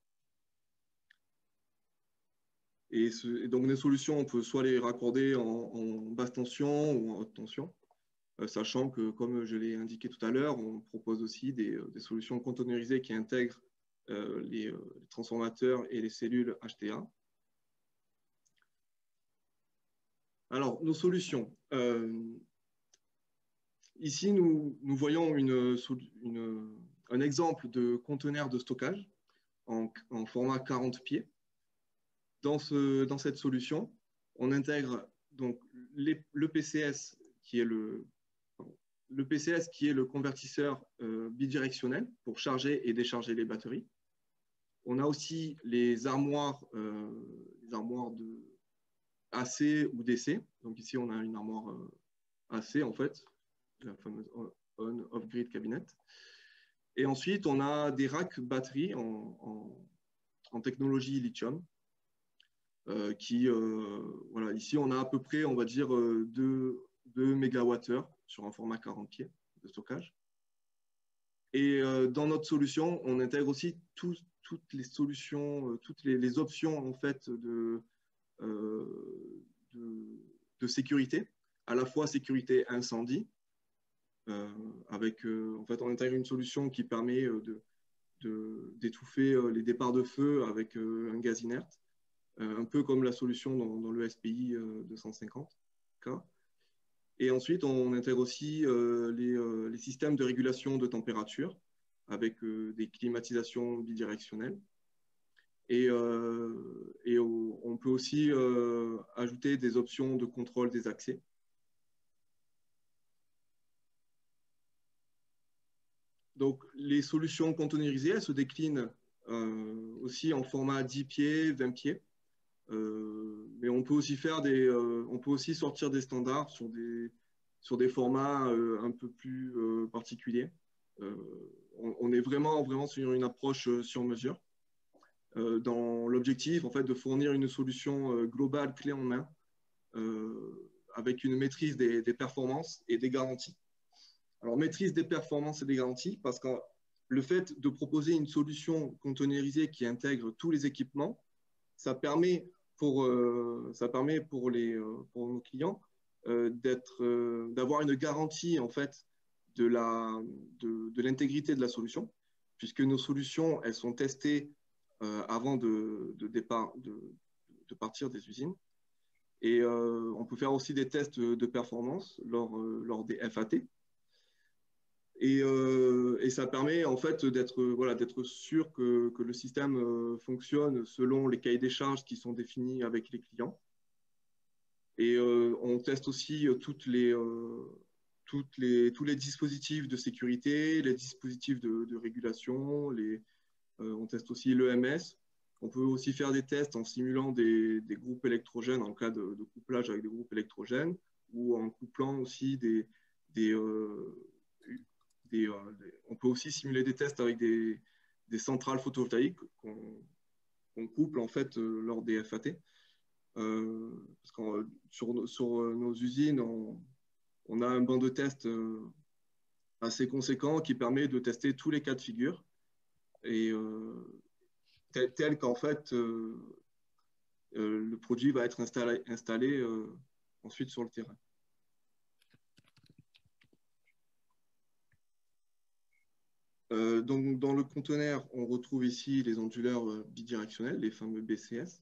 Et donc les solutions, on peut soit les raccorder en basse tension ou en haute tension. Sachant que, comme je l'ai indiqué tout à l'heure, on propose aussi des solutions conteneurisées qui intègrent les transformateurs et les cellules HTA. Alors, nos solutions. Ici, nous voyons un exemple de conteneur de stockage en format 40 pieds. Dans cette solution, on intègre donc le PCS qui est le PCS qui est le convertisseur bidirectionnel pour charger et décharger les batteries. On a aussi les armoires de AC ou DC. Donc ici, on a une armoire AC en fait, la fameuse on-off-grid cabinet. Et ensuite, on a des racks batteries en technologie lithium. Voilà, ici, on a à peu près, on va dire, 2 MWh sur un format 40 pieds de stockage. Et dans notre solution, on intègre aussi toutes les solutions, toutes les options en fait, de sécurité, à la fois sécurité incendie, en fait, on intègre une solution qui permet d'étouffer les départs de feu avec un gaz inerte, un peu comme la solution dans le SPI 250K. Et ensuite, on intègre aussi les systèmes de régulation de température avec des climatisations bidirectionnelles. Et on peut aussi ajouter des options de contrôle des accès. Donc, les solutions conteneurisées, elles se déclinent aussi en format 10 pieds, 20 pieds. Mais on peut aussi on peut aussi sortir des standards sur des formats un peu plus particuliers. On est vraiment sur une approche sur mesure, dans l'objectif en fait de fournir une solution globale clé en main, avec une maîtrise des performances et des garanties. Alors, maîtrise des performances et des garanties, parce que le fait de proposer une solution conteneurisée qui intègre tous les équipements ça permet pour pour nos clients d'avoir une garantie en fait de l'intégrité de la solution, puisque nos solutions, elles sont testées avant de partir des usines. Et on peut faire aussi des tests de performance lors des FAT. Et ça permet en fait d'être sûr que le système fonctionne selon les cahiers des charges qui sont définis avec les clients. Et on teste aussi tous les dispositifs de sécurité, les dispositifs de régulation, on teste aussi l'EMS. On peut aussi faire des tests en simulant des groupes électrogènes en cas de couplage avec des groupes électrogènes ou en couplant aussi on peut aussi simuler des tests avec des centrales photovoltaïques qu'on couple en fait lors des FAT. Parce que sur nos usines, on a un banc de test assez conséquent qui permet de tester tous les cas de figure et tel qu'en fait le produit va être installé ensuite sur le terrain. Donc, dans le conteneur, on retrouve ici les onduleurs bidirectionnels, les fameux BCS.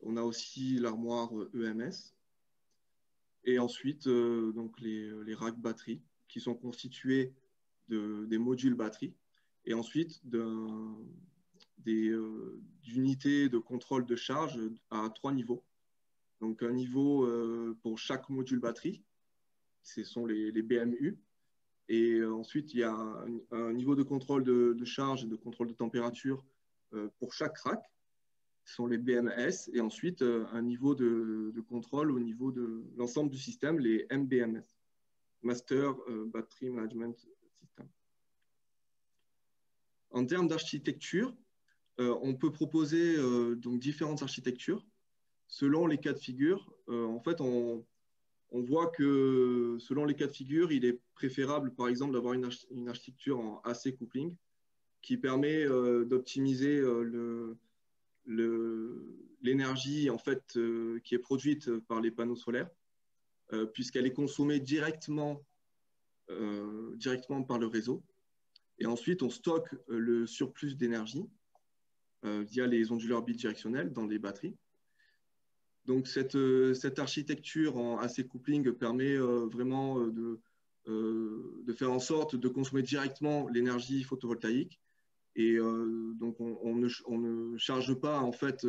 On a aussi l'armoire EMS. Et ensuite, donc les racks batteries qui sont constitués des modules batterie et ensuite d'unités de contrôle de charge à 3 niveaux. Donc, un niveau pour chaque module batterie, ce sont les BMU. Et ensuite, il y a un niveau de contrôle de charge et de contrôle de température pour chaque rack, ce sont les BMS. Et ensuite, un niveau de contrôle au niveau de l'ensemble du système, les MBMS, Master Battery Management System. En termes d'architecture, on peut proposer donc différentes architectures selon les cas de figure. En fait, on voit que selon les cas de figure, il est préférable, par exemple, d'avoir une architecture en AC coupling qui permet d'optimiser l'énergie en fait, qui est produite par les panneaux solaires, puisqu'elle est consommée directement par le réseau. Et ensuite, on stocke le surplus d'énergie via les onduleurs bidirectionnels dans les batteries. Donc, cette architecture en AC coupling permet vraiment de faire en sorte de consommer directement l'énergie photovoltaïque. Et donc, on ne charge pas, en fait,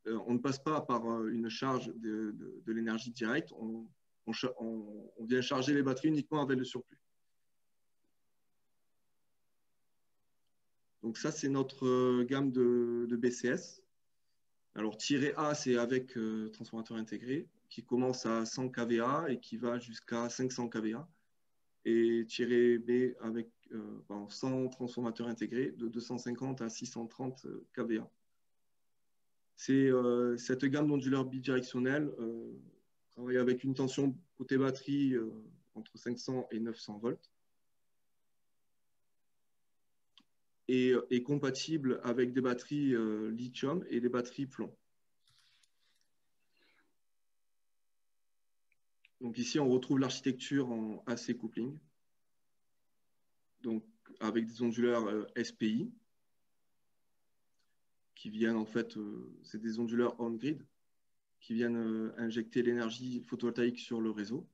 on ne passe pas par une charge de l'énergie directe. On vient charger les batteries uniquement avec le surplus. Donc, ça, c'est notre gamme de BCS. Alors, tiré A, c'est avec transformateur intégré, qui commence à 100 kVA et qui va jusqu'à 500 kVA. Et tiré B avec sans transformateur intégré, de 250 à 630 kVA. C'est cette gamme d'onduleurs bidirectionnels travaille avec une tension côté batterie entre 500 et 900 volts. Et est compatible avec des batteries lithium et des batteries plomb. Donc ici, on retrouve l'architecture en AC coupling, donc avec des onduleurs SPI, qui viennent en fait, c'est des onduleurs on-grid, qui viennent injecter l'énergie photovoltaïque sur le réseau.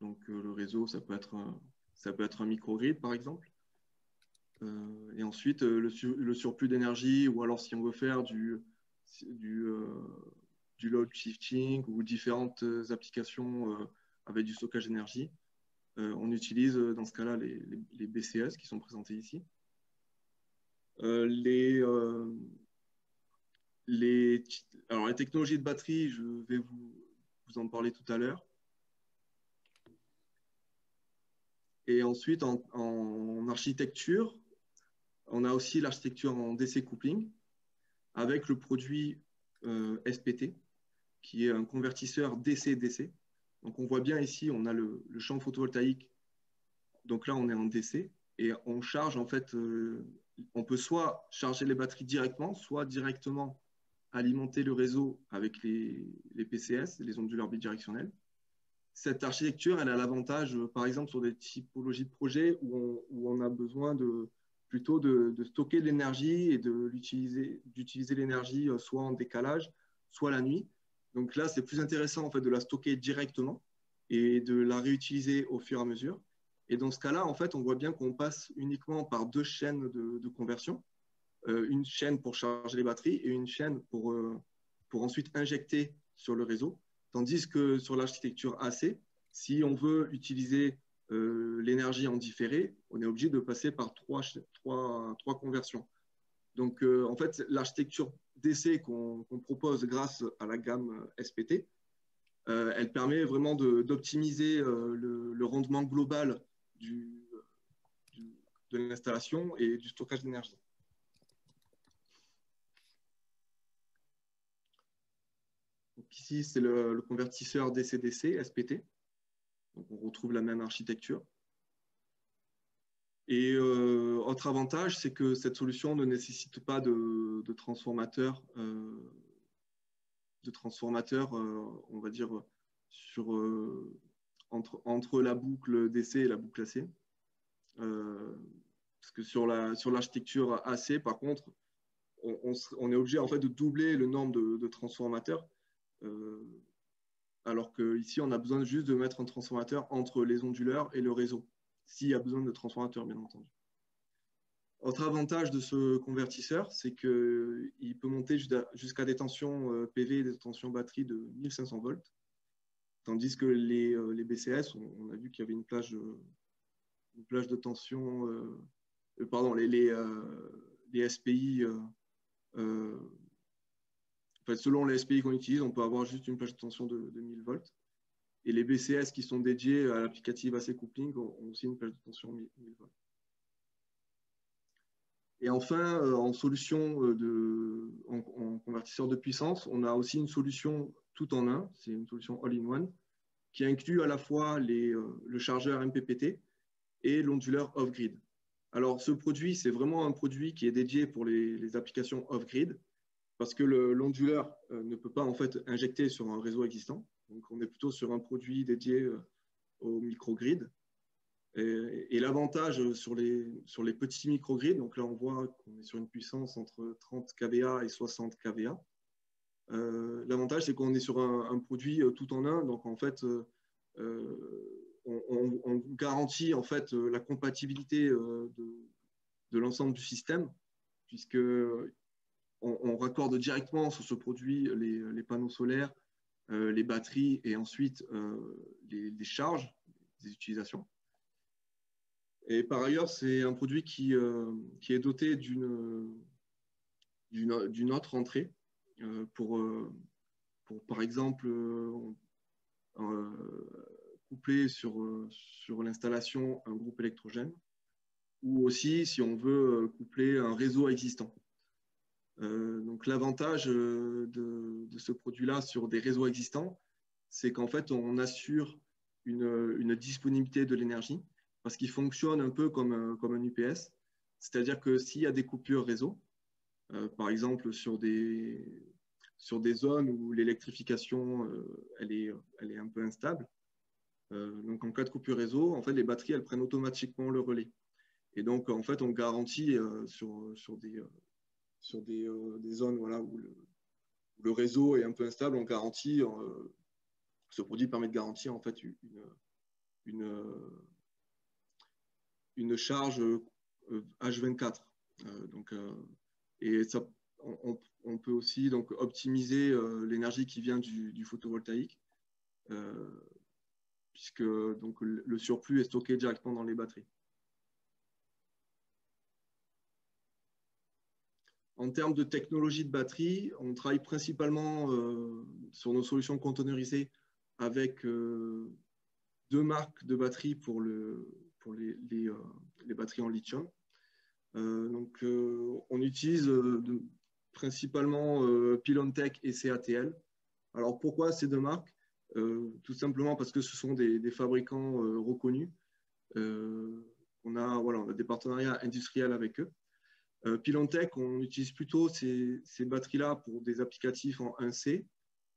Donc le réseau, ça peut être un microgrid par exemple. Et ensuite, le surplus d'énergie, ou alors si on veut faire du load shifting ou différentes applications avec du stockage d'énergie, on utilise dans ce cas-là les BCS qui sont présentés ici. Alors, les technologies de batterie, je vais vous en parler tout à l'heure. Et ensuite, en architecture, on a aussi l'architecture en DC coupling avec le produit SPT, qui est un convertisseur DC-DC. Donc, on voit bien ici, on a le champ photovoltaïque. Donc là, on est en DC et on charge, en fait, on peut soit charger les batteries directement, soit directement alimenter le réseau avec les PCS, les onduleurs bidirectionnels. Cette architecture, elle a l'avantage, par exemple, sur des typologies de projets où on a besoin plutôt de stocker de l'énergie et d'utiliser l'énergie soit en décalage, soit la nuit. Donc là, c'est plus intéressant en fait, de la stocker directement et de la réutiliser au fur et à mesure. Et dans ce cas-là, en fait, on voit bien qu'on passe uniquement par deux chaînes de conversion. Une chaîne pour charger les batteries et une chaîne pour ensuite injecter sur le réseau. Tandis que sur l'architecture AC, si on veut utiliser l'énergie en différé, on est obligé de passer par trois conversions. Donc, en fait, l'architecture DC qu'on propose grâce à la gamme SPT, elle permet vraiment d'optimiser le rendement global de l'installation et du stockage d'énergie. Ici, c'est le convertisseur DC-DC, SPT. Donc, on retrouve la même architecture. Et autre avantage, c'est que cette solution ne nécessite pas de transformateur, on va dire, entre la boucle DC et la boucle AC. Parce que sur l'architecture AC, par contre, on est obligé en fait, de doubler le nombre de transformateurs. Alors qu'ici, on a besoin juste de mettre un transformateur entre les onduleurs et le réseau, s'il y a besoin de transformateurs, bien entendu. Autre avantage de ce convertisseur, c'est qu'il peut monter jusqu'à des tensions PV et des tensions batterie de 1500 volts, tandis que les BCS, on a vu qu'il y avait une plage de tension, pardon, les SPI, en fait, selon les SPI qu'on utilise, on peut avoir juste une plage de tension de 1000 volts. Et les BCS qui sont dédiés à l'applicative AC Coupling ont aussi une plage de tension 1000 volts. Et enfin, en solution en convertisseur de puissance, on a aussi une solution tout en un, c'est une solution all-in-one, qui inclut à la fois le chargeur MPPT et l'onduleur off-grid. Alors, ce produit, c'est vraiment un produit qui est dédié pour les applications off-grid, parce que l'onduleur ne peut pas en fait injecter sur un réseau existant. Donc, on est plutôt sur un produit dédié au microgrid. Et l'avantage sur les petits microgrids, donc là on voit qu'on est sur une puissance entre 30 kVA et 60 kVA. L'avantage c'est qu'on est sur un produit tout en un, donc en fait on garantit en fait la compatibilité de l'ensemble du système, puisque on raccorde directement sur ce produit les panneaux solaires, les batteries et ensuite les charges, des utilisations. Et par ailleurs, c'est un produit qui est doté d'une autre entrée pour, par exemple, coupler sur l'installation un groupe électrogène, ou aussi si on veut coupler un réseau existant. Donc l'avantage de ce produit-là sur des réseaux existants, c'est qu'en fait, on assure une disponibilité de l'énergie, parce qu'il fonctionne un peu comme un UPS. C'est-à-dire que s'il y a des coupures réseau, par exemple sur des zones où l'électrification elle est un peu instable, donc en cas de coupure réseau, en fait, les batteries elles prennent automatiquement le relais. Et donc, en fait, on garantit sur des zones voilà, où le réseau est un peu instable, on garantit, ce produit permet de garantir en fait une charge H24. Donc, et ça, on peut aussi donc, optimiser l'énergie qui vient du photovoltaïque, puisque donc, le surplus est stocké directement dans les batteries. En termes de technologie de batterie, on travaille principalement sur nos solutions conteneurisées avec deux marques de batteries pour les batteries en lithium. Donc, on utilise principalement Pilontech et CATL. Alors, pourquoi ces deux marques? Tout simplement parce que ce sont des fabricants reconnus. On a des partenariats industriels avec eux. Pilontech, on utilise plutôt ces batteries-là pour des applicatifs en 1C,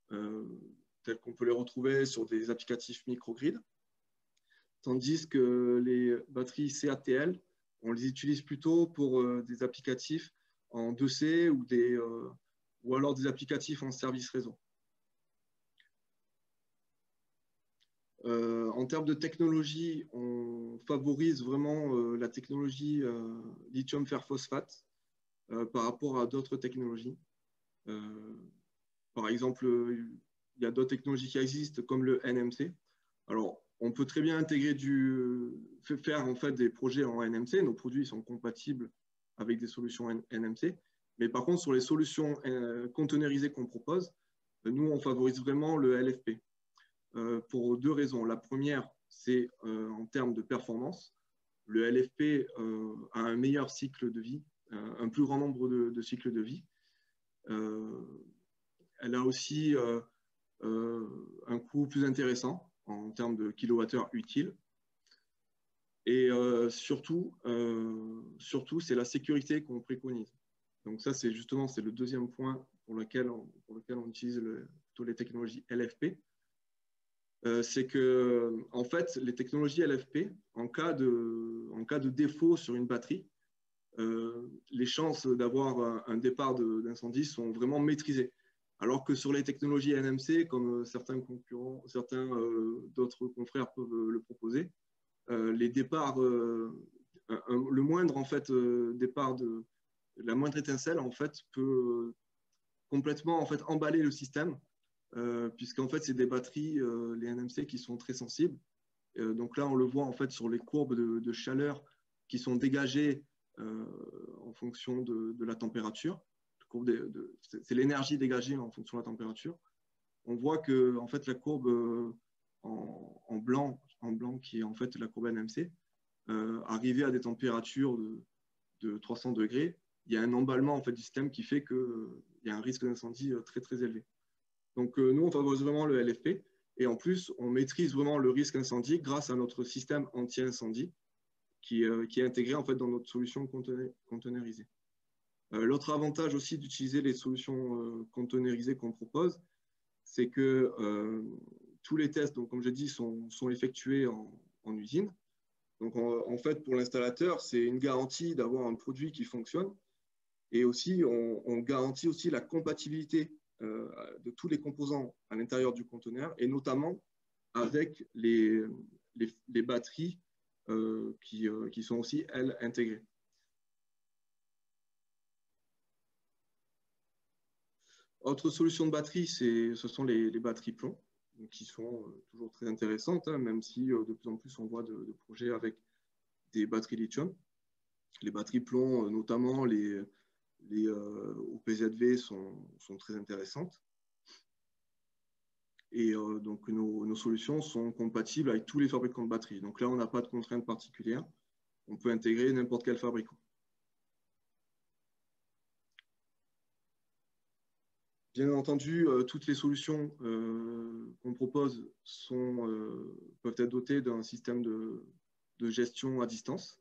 tels qu'on peut les retrouver sur des applicatifs microgrid, tandis que les batteries CATL, on les utilise plutôt pour des applicatifs en 2C ou alors des applicatifs en service réseau. En termes de technologie, on favorise vraiment la technologie lithium fer phosphate par rapport à d'autres technologies. Par exemple, il y a d'autres technologies qui existent comme le NMC. Alors, on peut très bien faire en fait des projets en NMC. Nos produits sont compatibles avec des solutions NMC. Mais par contre, sur les solutions conteneurisées qu'on propose, nous, on favorise vraiment le LFP. Pour deux raisons. La première, c'est en termes de performance. Le LFP a un meilleur cycle de vie, un plus grand nombre de cycles de vie. Elle a aussi un coût plus intéressant en termes de kilowattheure utile. Et surtout, c'est la sécurité qu'on préconise. Donc ça, c'est le deuxième point pour lequel on utilise plutôt les technologies LFP. C'est que, en fait, les technologies LFP, en cas de défaut sur une batterie, les chances d'avoir un départ d'incendie sont vraiment maîtrisées. Alors que sur les technologies NMC, comme certains concurrents, d'autres confrères peuvent le proposer, les départs, le moindre en fait, départ la moindre étincelle en fait peut complètement en fait emballer le système. Puisqu'en fait, c'est des batteries, les NMC, qui sont très sensibles. Donc là, on le voit en fait sur les courbes de chaleur qui sont dégagées en fonction de la température. C'est l'énergie dégagée en fonction de la température. On voit que en fait, la courbe en blanc, qui est en fait la courbe NMC, arrivée à des températures de 300 degrés, il y a un emballement en fait, du système qui fait qu'il y a un risque d'incendie très, très élevé. Donc, nous, on favorise vraiment le LFP. Et en plus, on maîtrise vraiment le risque incendie grâce à notre système anti-incendie qui est intégré en fait, dans notre solution conteneurisée. L'autre avantage aussi d'utiliser les solutions conteneurisées qu'on propose, c'est que tous les tests, donc, comme je dis, sont effectués en usine. Donc, en fait, pour l'installateur, c'est une garantie d'avoir un produit qui fonctionne. Et aussi, on garantit aussi la compatibilité de tous les composants à l'intérieur du conteneur, et notamment avec les batteries qui sont aussi, elles, intégrées. Autre solution de batterie, ce sont les batteries plomb, qui sont toujours très intéressantes, hein, même si de plus en plus on voit de projets avec des batteries lithium. Les batteries plomb, notamment les OPZV, sont très intéressantes. Et donc, nos solutions sont compatibles avec tous les fabricants de batteries. Donc là, on n'a pas de contraintes particulières. On peut intégrer n'importe quel fabricant. Bien entendu, toutes les solutions qu'on propose peuvent être dotées d'un système de gestion à distance.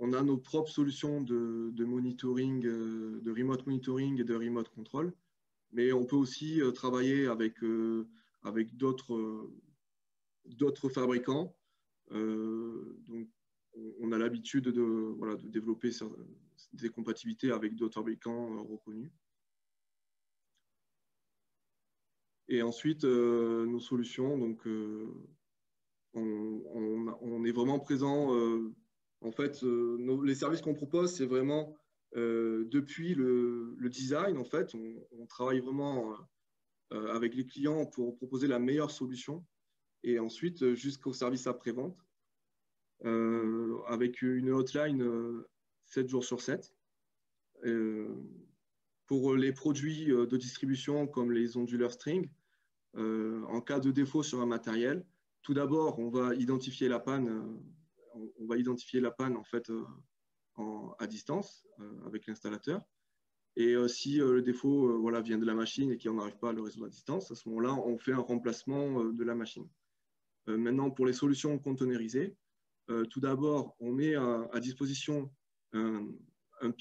On a nos propres solutions de monitoring, de remote monitoring et de remote control. Mais on peut aussi travailler avec d'autres fabricants. Donc, on a l'habitude de développer des compatibilités avec d'autres fabricants reconnus. Et ensuite, nos solutions, donc, on est vraiment présent. En fait, les services qu'on propose, c'est vraiment depuis le design. En fait, on travaille vraiment avec les clients pour proposer la meilleure solution, et ensuite jusqu'au service après-vente, avec une hotline 7 jours sur 7. Pour les produits de distribution comme les onduleurs string, en cas de défaut sur un matériel, tout d'abord, on va identifier la panne. En fait à distance avec l'installateur. Et si le défaut vient de la machine et qu'on n'arrive pas à le résoudre à distance, à ce moment-là, on fait un remplacement de la machine. Maintenant, pour les solutions conteneurisées, tout d'abord, on met à disposition un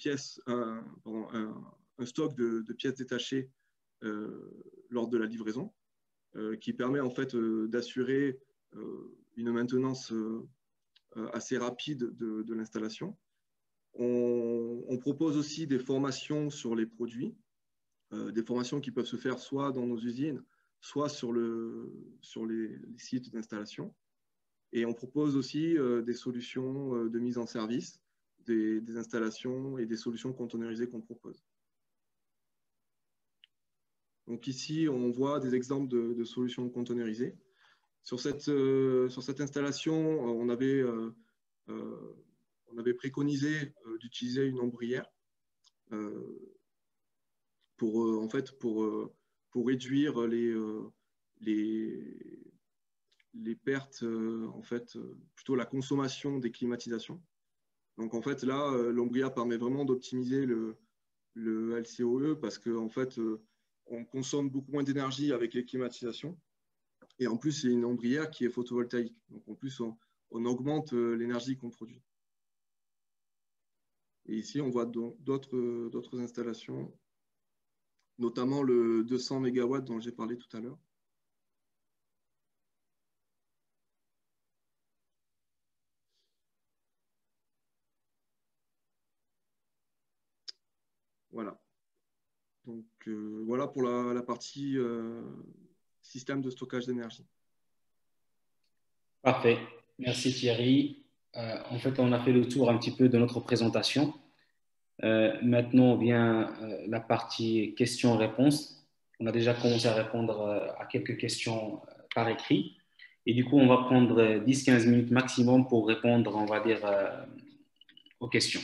stock de pièces détachées lors de la livraison, qui permet en fait d'assurer une maintenance assez rapide de l'installation. On propose aussi des formations sur les produits, des formations qui peuvent se faire soit dans nos usines, soit sur les sites d'installation. Et on propose aussi des solutions de mise en service, des installations et des solutions conteneurisées qu'on propose. Donc ici, on voit des exemples de solutions conteneurisées. Sur cette installation, on avait préconisé d'utiliser une ombrière pour réduire les pertes, plutôt la consommation des climatisations. Donc en fait, là, l'ombrière permet vraiment d'optimiser le LCOE parce qu'en fait, on consomme beaucoup moins d'énergie avec les climatisations. Et en plus, c'est une ombrière qui est photovoltaïque. Donc en plus, on augmente l'énergie qu'on produit. Et ici, on voit d'autres installations, notamment le 200 MW dont j'ai parlé tout à l'heure. Voilà. Donc, voilà pour la partie système de stockage d'énergie. Parfait. Merci Thierry. En fait, on a fait le tour un petit peu de notre présentation. Maintenant vient la partie questions-réponses. On a déjà commencé à répondre à quelques questions par écrit. Et du coup, on va prendre 10-15 minutes maximum pour répondre, on va dire, aux questions.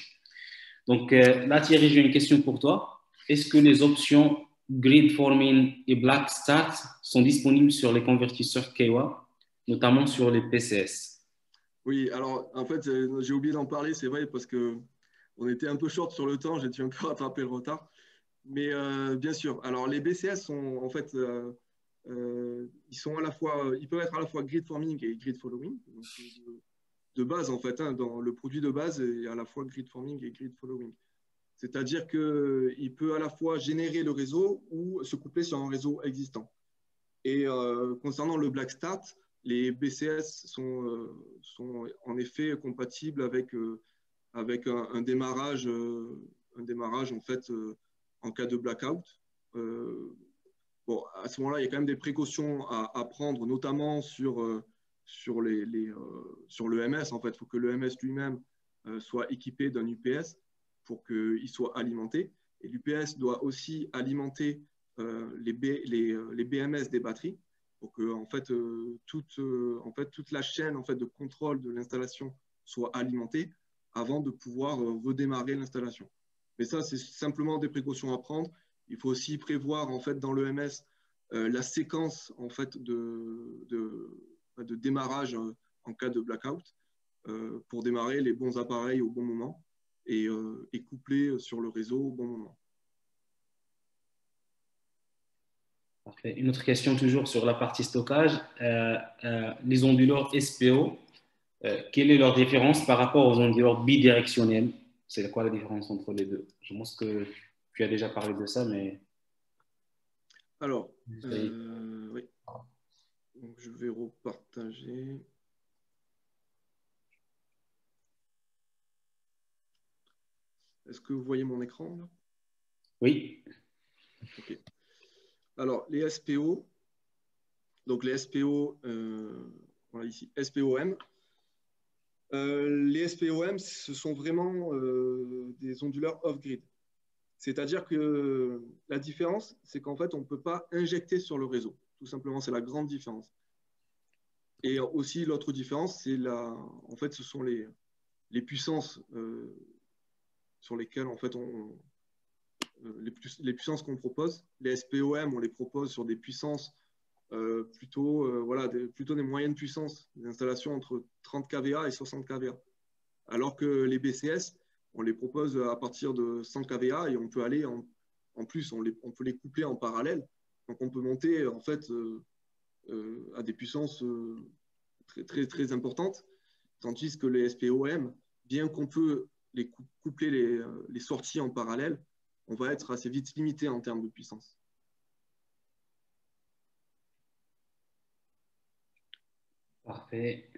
Donc là, Thierry, j'ai une question pour toi. Est-ce que les options Grid Forming et Black Start sont disponibles sur les convertisseurs Keiwa, notamment sur les PCS? Oui, alors en fait, j'ai oublié d'en parler, c'est vrai, parce qu'on était un peu short sur le temps, j'ai dû un peu rattraper le retard. Mais bien sûr, alors les BCS sont en fait, ils peuvent être à la fois grid forming et grid following. Donc, de base, en fait, dans le produit de base, il y a à la fois grid forming et grid following. C'est-à-dire qu'il peut à la fois générer le réseau ou se coupler sur un réseau existant. Et concernant le Black Start, les BCS sont en effet compatibles avec un démarrage en fait en cas de blackout. Bon, à ce moment-là, il y a quand même des précautions à prendre, notamment sur le MS. En fait, il faut que le MS lui-même soit équipé d'un UPS pour qu'il soit alimenté. Et l'UPS doit aussi alimenter les BMS des batteries pour que toute la chaîne en fait, de contrôle de l'installation soit alimentée avant de pouvoir redémarrer l'installation. Mais ça, c'est simplement des précautions à prendre. Il faut aussi prévoir en fait, dans l'EMS la séquence en fait, de démarrage en cas de blackout pour démarrer les bons appareils au bon moment et coupler sur le réseau au bon moment. Parfait. Une autre question toujours sur la partie stockage. Les onduleurs SPO, quelle est leur différence par rapport aux onduleurs bidirectionnels? C'est quoi la différence entre les deux? Je pense que tu as déjà parlé de ça, mais... Alors, oui. Donc, je vais repartager. Est-ce que vous voyez mon écran là? Oui. Ok. Alors, les SPO, donc les SPO, voilà ici, SPOM. Les SPOM, ce sont vraiment des onduleurs off-grid. C'est-à-dire que la différence, c'est qu'en fait, on ne peut pas injecter sur le réseau. Tout simplement, c'est la grande différence. Et aussi, l'autre différence, c'est en fait, ce sont les puissances sur lesquelles, en fait, les puissances qu'on propose. Les SPOM, on les propose sur des puissances plutôt des moyennes puissances, des installations entre 30 kVA et 60 kVA. Alors que les BCS, on les propose à partir de 100 kVA et on peut aller en plus, on peut les coupler en parallèle. Donc on peut monter en fait à des puissances très, très, très importantes, tandis que les SPOM, bien qu'on peut coupler les sorties en parallèle, on va être assez vite limité en termes de puissance. Parfait.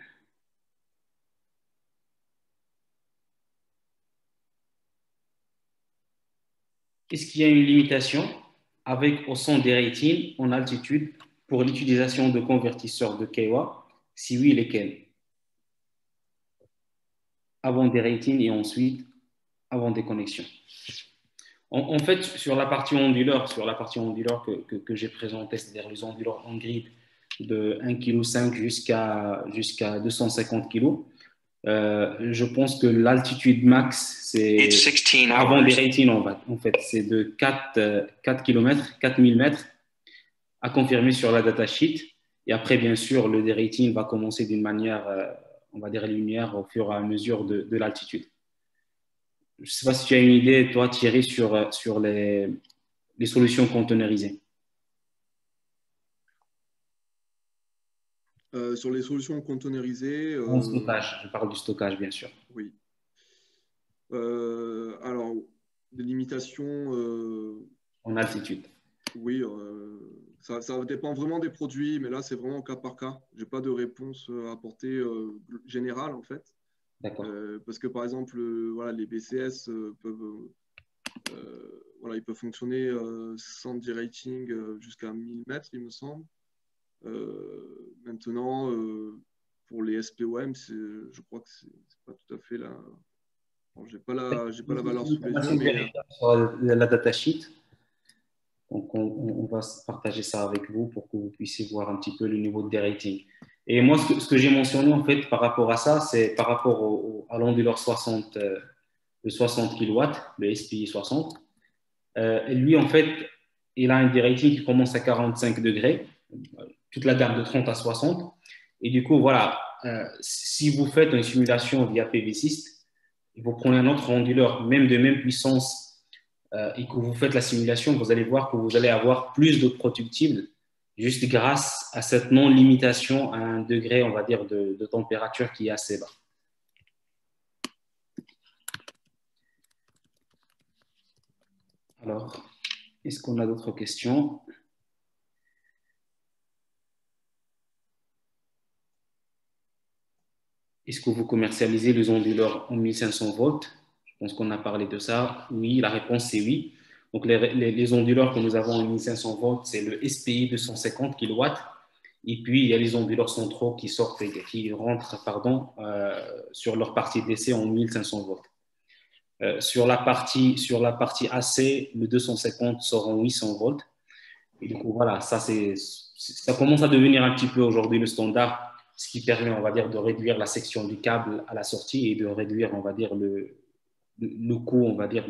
Est-ce qu'il y a une limitation avec au son des ratings en altitude pour l'utilisation de convertisseurs de Keiwa? Si oui, lesquels? Avant des ratings et ensuite avant des connexions. En fait, sur la partie onduleur que j'ai présentée, c'est-à-dire les onduleurs en grid de 1,5 kg jusqu'à 250 kg, je pense que l'altitude max, c'est avant des ratings, en fait, c'est de 4 km, 4000 mètres à confirmer sur la datasheet. Et après, bien sûr, le dérating va commencer d'une manière, on va dire, linéaire au fur et à mesure de l'altitude. Je ne sais pas si tu as une idée, toi, Thierry, sur les solutions conteneurisées. Sur les solutions conteneurisées. En stockage, je parle du stockage, bien sûr. Oui. Alors, des limitations. En altitude. Oui, ça dépend vraiment des produits, mais là, c'est vraiment cas par cas. Je n'ai pas de réponse à apporter générale, en fait. D'accord. Parce que, par exemple, voilà, les BCS peuvent, voilà, ils peuvent fonctionner sans derating jusqu'à 1000 mètres, il me semble. Maintenant, pour les SPOM, je crois que c'est pas tout à fait la. Bon, j'ai pas la valeur sous les yeux, mais sur la datasheet. Donc, on va partager ça avec vous pour que vous puissiez voir un petit peu le niveau de dérating. Et moi, ce que j'ai mentionné, en fait, par rapport à ça, c'est par rapport à l'onduleur 60, de 60 kW, le SPI 60. Lui, en fait, il a un dérating qui commence à 45 degrés, toute la gamme de 30 à 60. Et du coup, voilà, si vous faites une simulation via PV6, vous prenez un autre onduleur, même de même puissance, et que vous faites la simulation, vous allez voir que vous allez avoir plus de productibles juste grâce à cette non-limitation à un degré, on va dire, de température qui est assez bas. Alors, est-ce qu'on a d'autres questions? Est-ce que vous commercialisez les onduleurs en 1500 volts? Je pense qu'on a parlé de ça. Oui, la réponse c'est oui. Donc, les onduleurs que nous avons en 1500 volts, c'est le SPI 250 kW. Et puis, il y a les onduleurs centraux qui sortent, qui rentrent, sur leur partie d'essai en 1500 volts. Sur la partie AC, le 250 sort en 800 volts. Et du coup, voilà, ça commence à devenir un petit peu aujourd'hui le standard, ce qui permet, on va dire, de réduire la section du câble à la sortie et de réduire, on va dire, le coût, on va dire,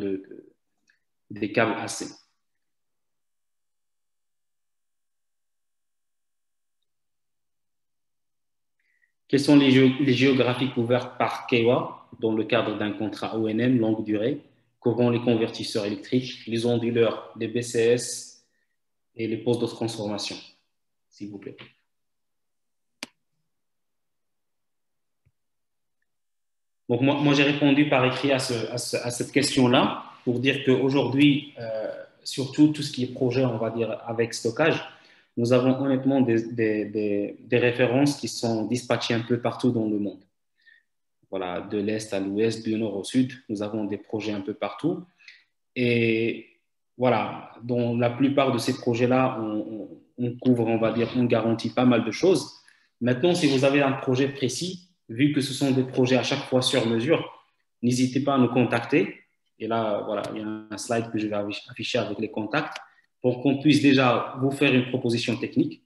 des câbles AC. Quelles sont les géographies couvertes par Keiwa dans le cadre d'un contrat ONM longue durée, couvrant les convertisseurs électriques, les onduleurs, les BCS et les postes de transformation, s'il vous plaît? Donc, moi j'ai répondu par écrit à cette question-là pour dire qu'aujourd'hui, surtout tout ce qui est projet, on va dire, avec stockage, nous avons honnêtement des références qui sont dispatchées un peu partout dans le monde. Voilà, de l'Est à l'Ouest, du Nord au Sud, nous avons des projets un peu partout. Et voilà, dans la plupart de ces projets-là, on couvre, on va dire, on garantit pas mal de choses. Maintenant, si vous avez un projet précis, vu que ce sont des projets à chaque fois sur mesure, n'hésitez pas à nous contacter. Et là, voilà, il y a un slide que je vais afficher avec les contacts pour qu'on puisse déjà vous faire une proposition technique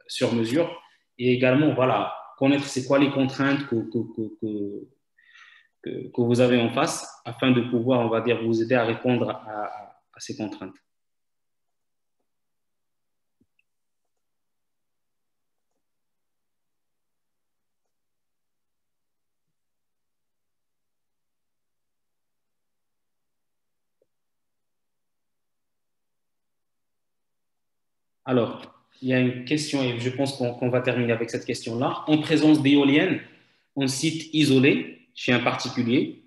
sur mesure et également, voilà, connaître c'est quoi les contraintes que vous avez en face afin de pouvoir, on va dire, vous aider à répondre à ces contraintes. Alors, il y a une question et je pense qu'on va terminer avec cette question-là. En présence d'éoliennes, en site isolé chez un particulier,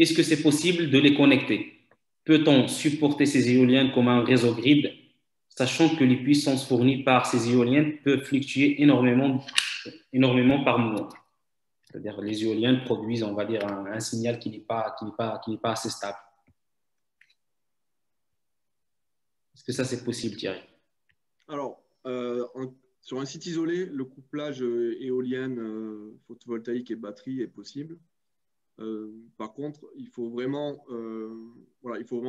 est-ce que c'est possible de les connecter? Peut-on supporter ces éoliennes comme un réseau grid, sachant que les puissances fournies par ces éoliennes peuvent fluctuer énormément par moment? C'est-à-dire les éoliennes produisent, on va dire, un signal qui n'est pas assez stable. Est-ce que ça, c'est possible, Thierry? Alors, sur un site isolé, le couplage éolienne, photovoltaïque et batterie est possible. Par contre, il faut vraiment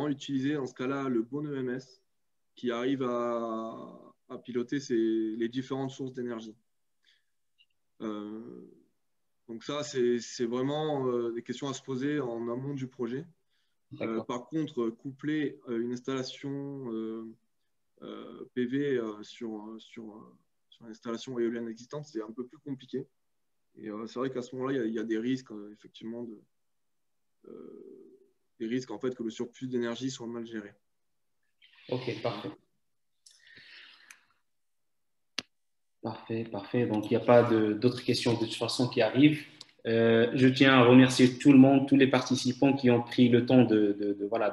utiliser dans ce cas-là le bon EMS qui arrive à piloter les différentes sources d'énergie. Donc ça, c'est vraiment des questions à se poser en amont du projet. Par contre, coupler une installation PV sur une installation éolienne existante, c'est un peu plus compliqué. Et c'est vrai qu'à ce moment-là, il y a des risques, effectivement, des risques en fait que le surplus d'énergie soit mal géré. Ok, parfait. Parfait, parfait. Donc, il n'y a pas d'autres questions de toute façon qui arrivent. Je tiens à remercier tout le monde, tous les participants qui ont pris le temps voilà,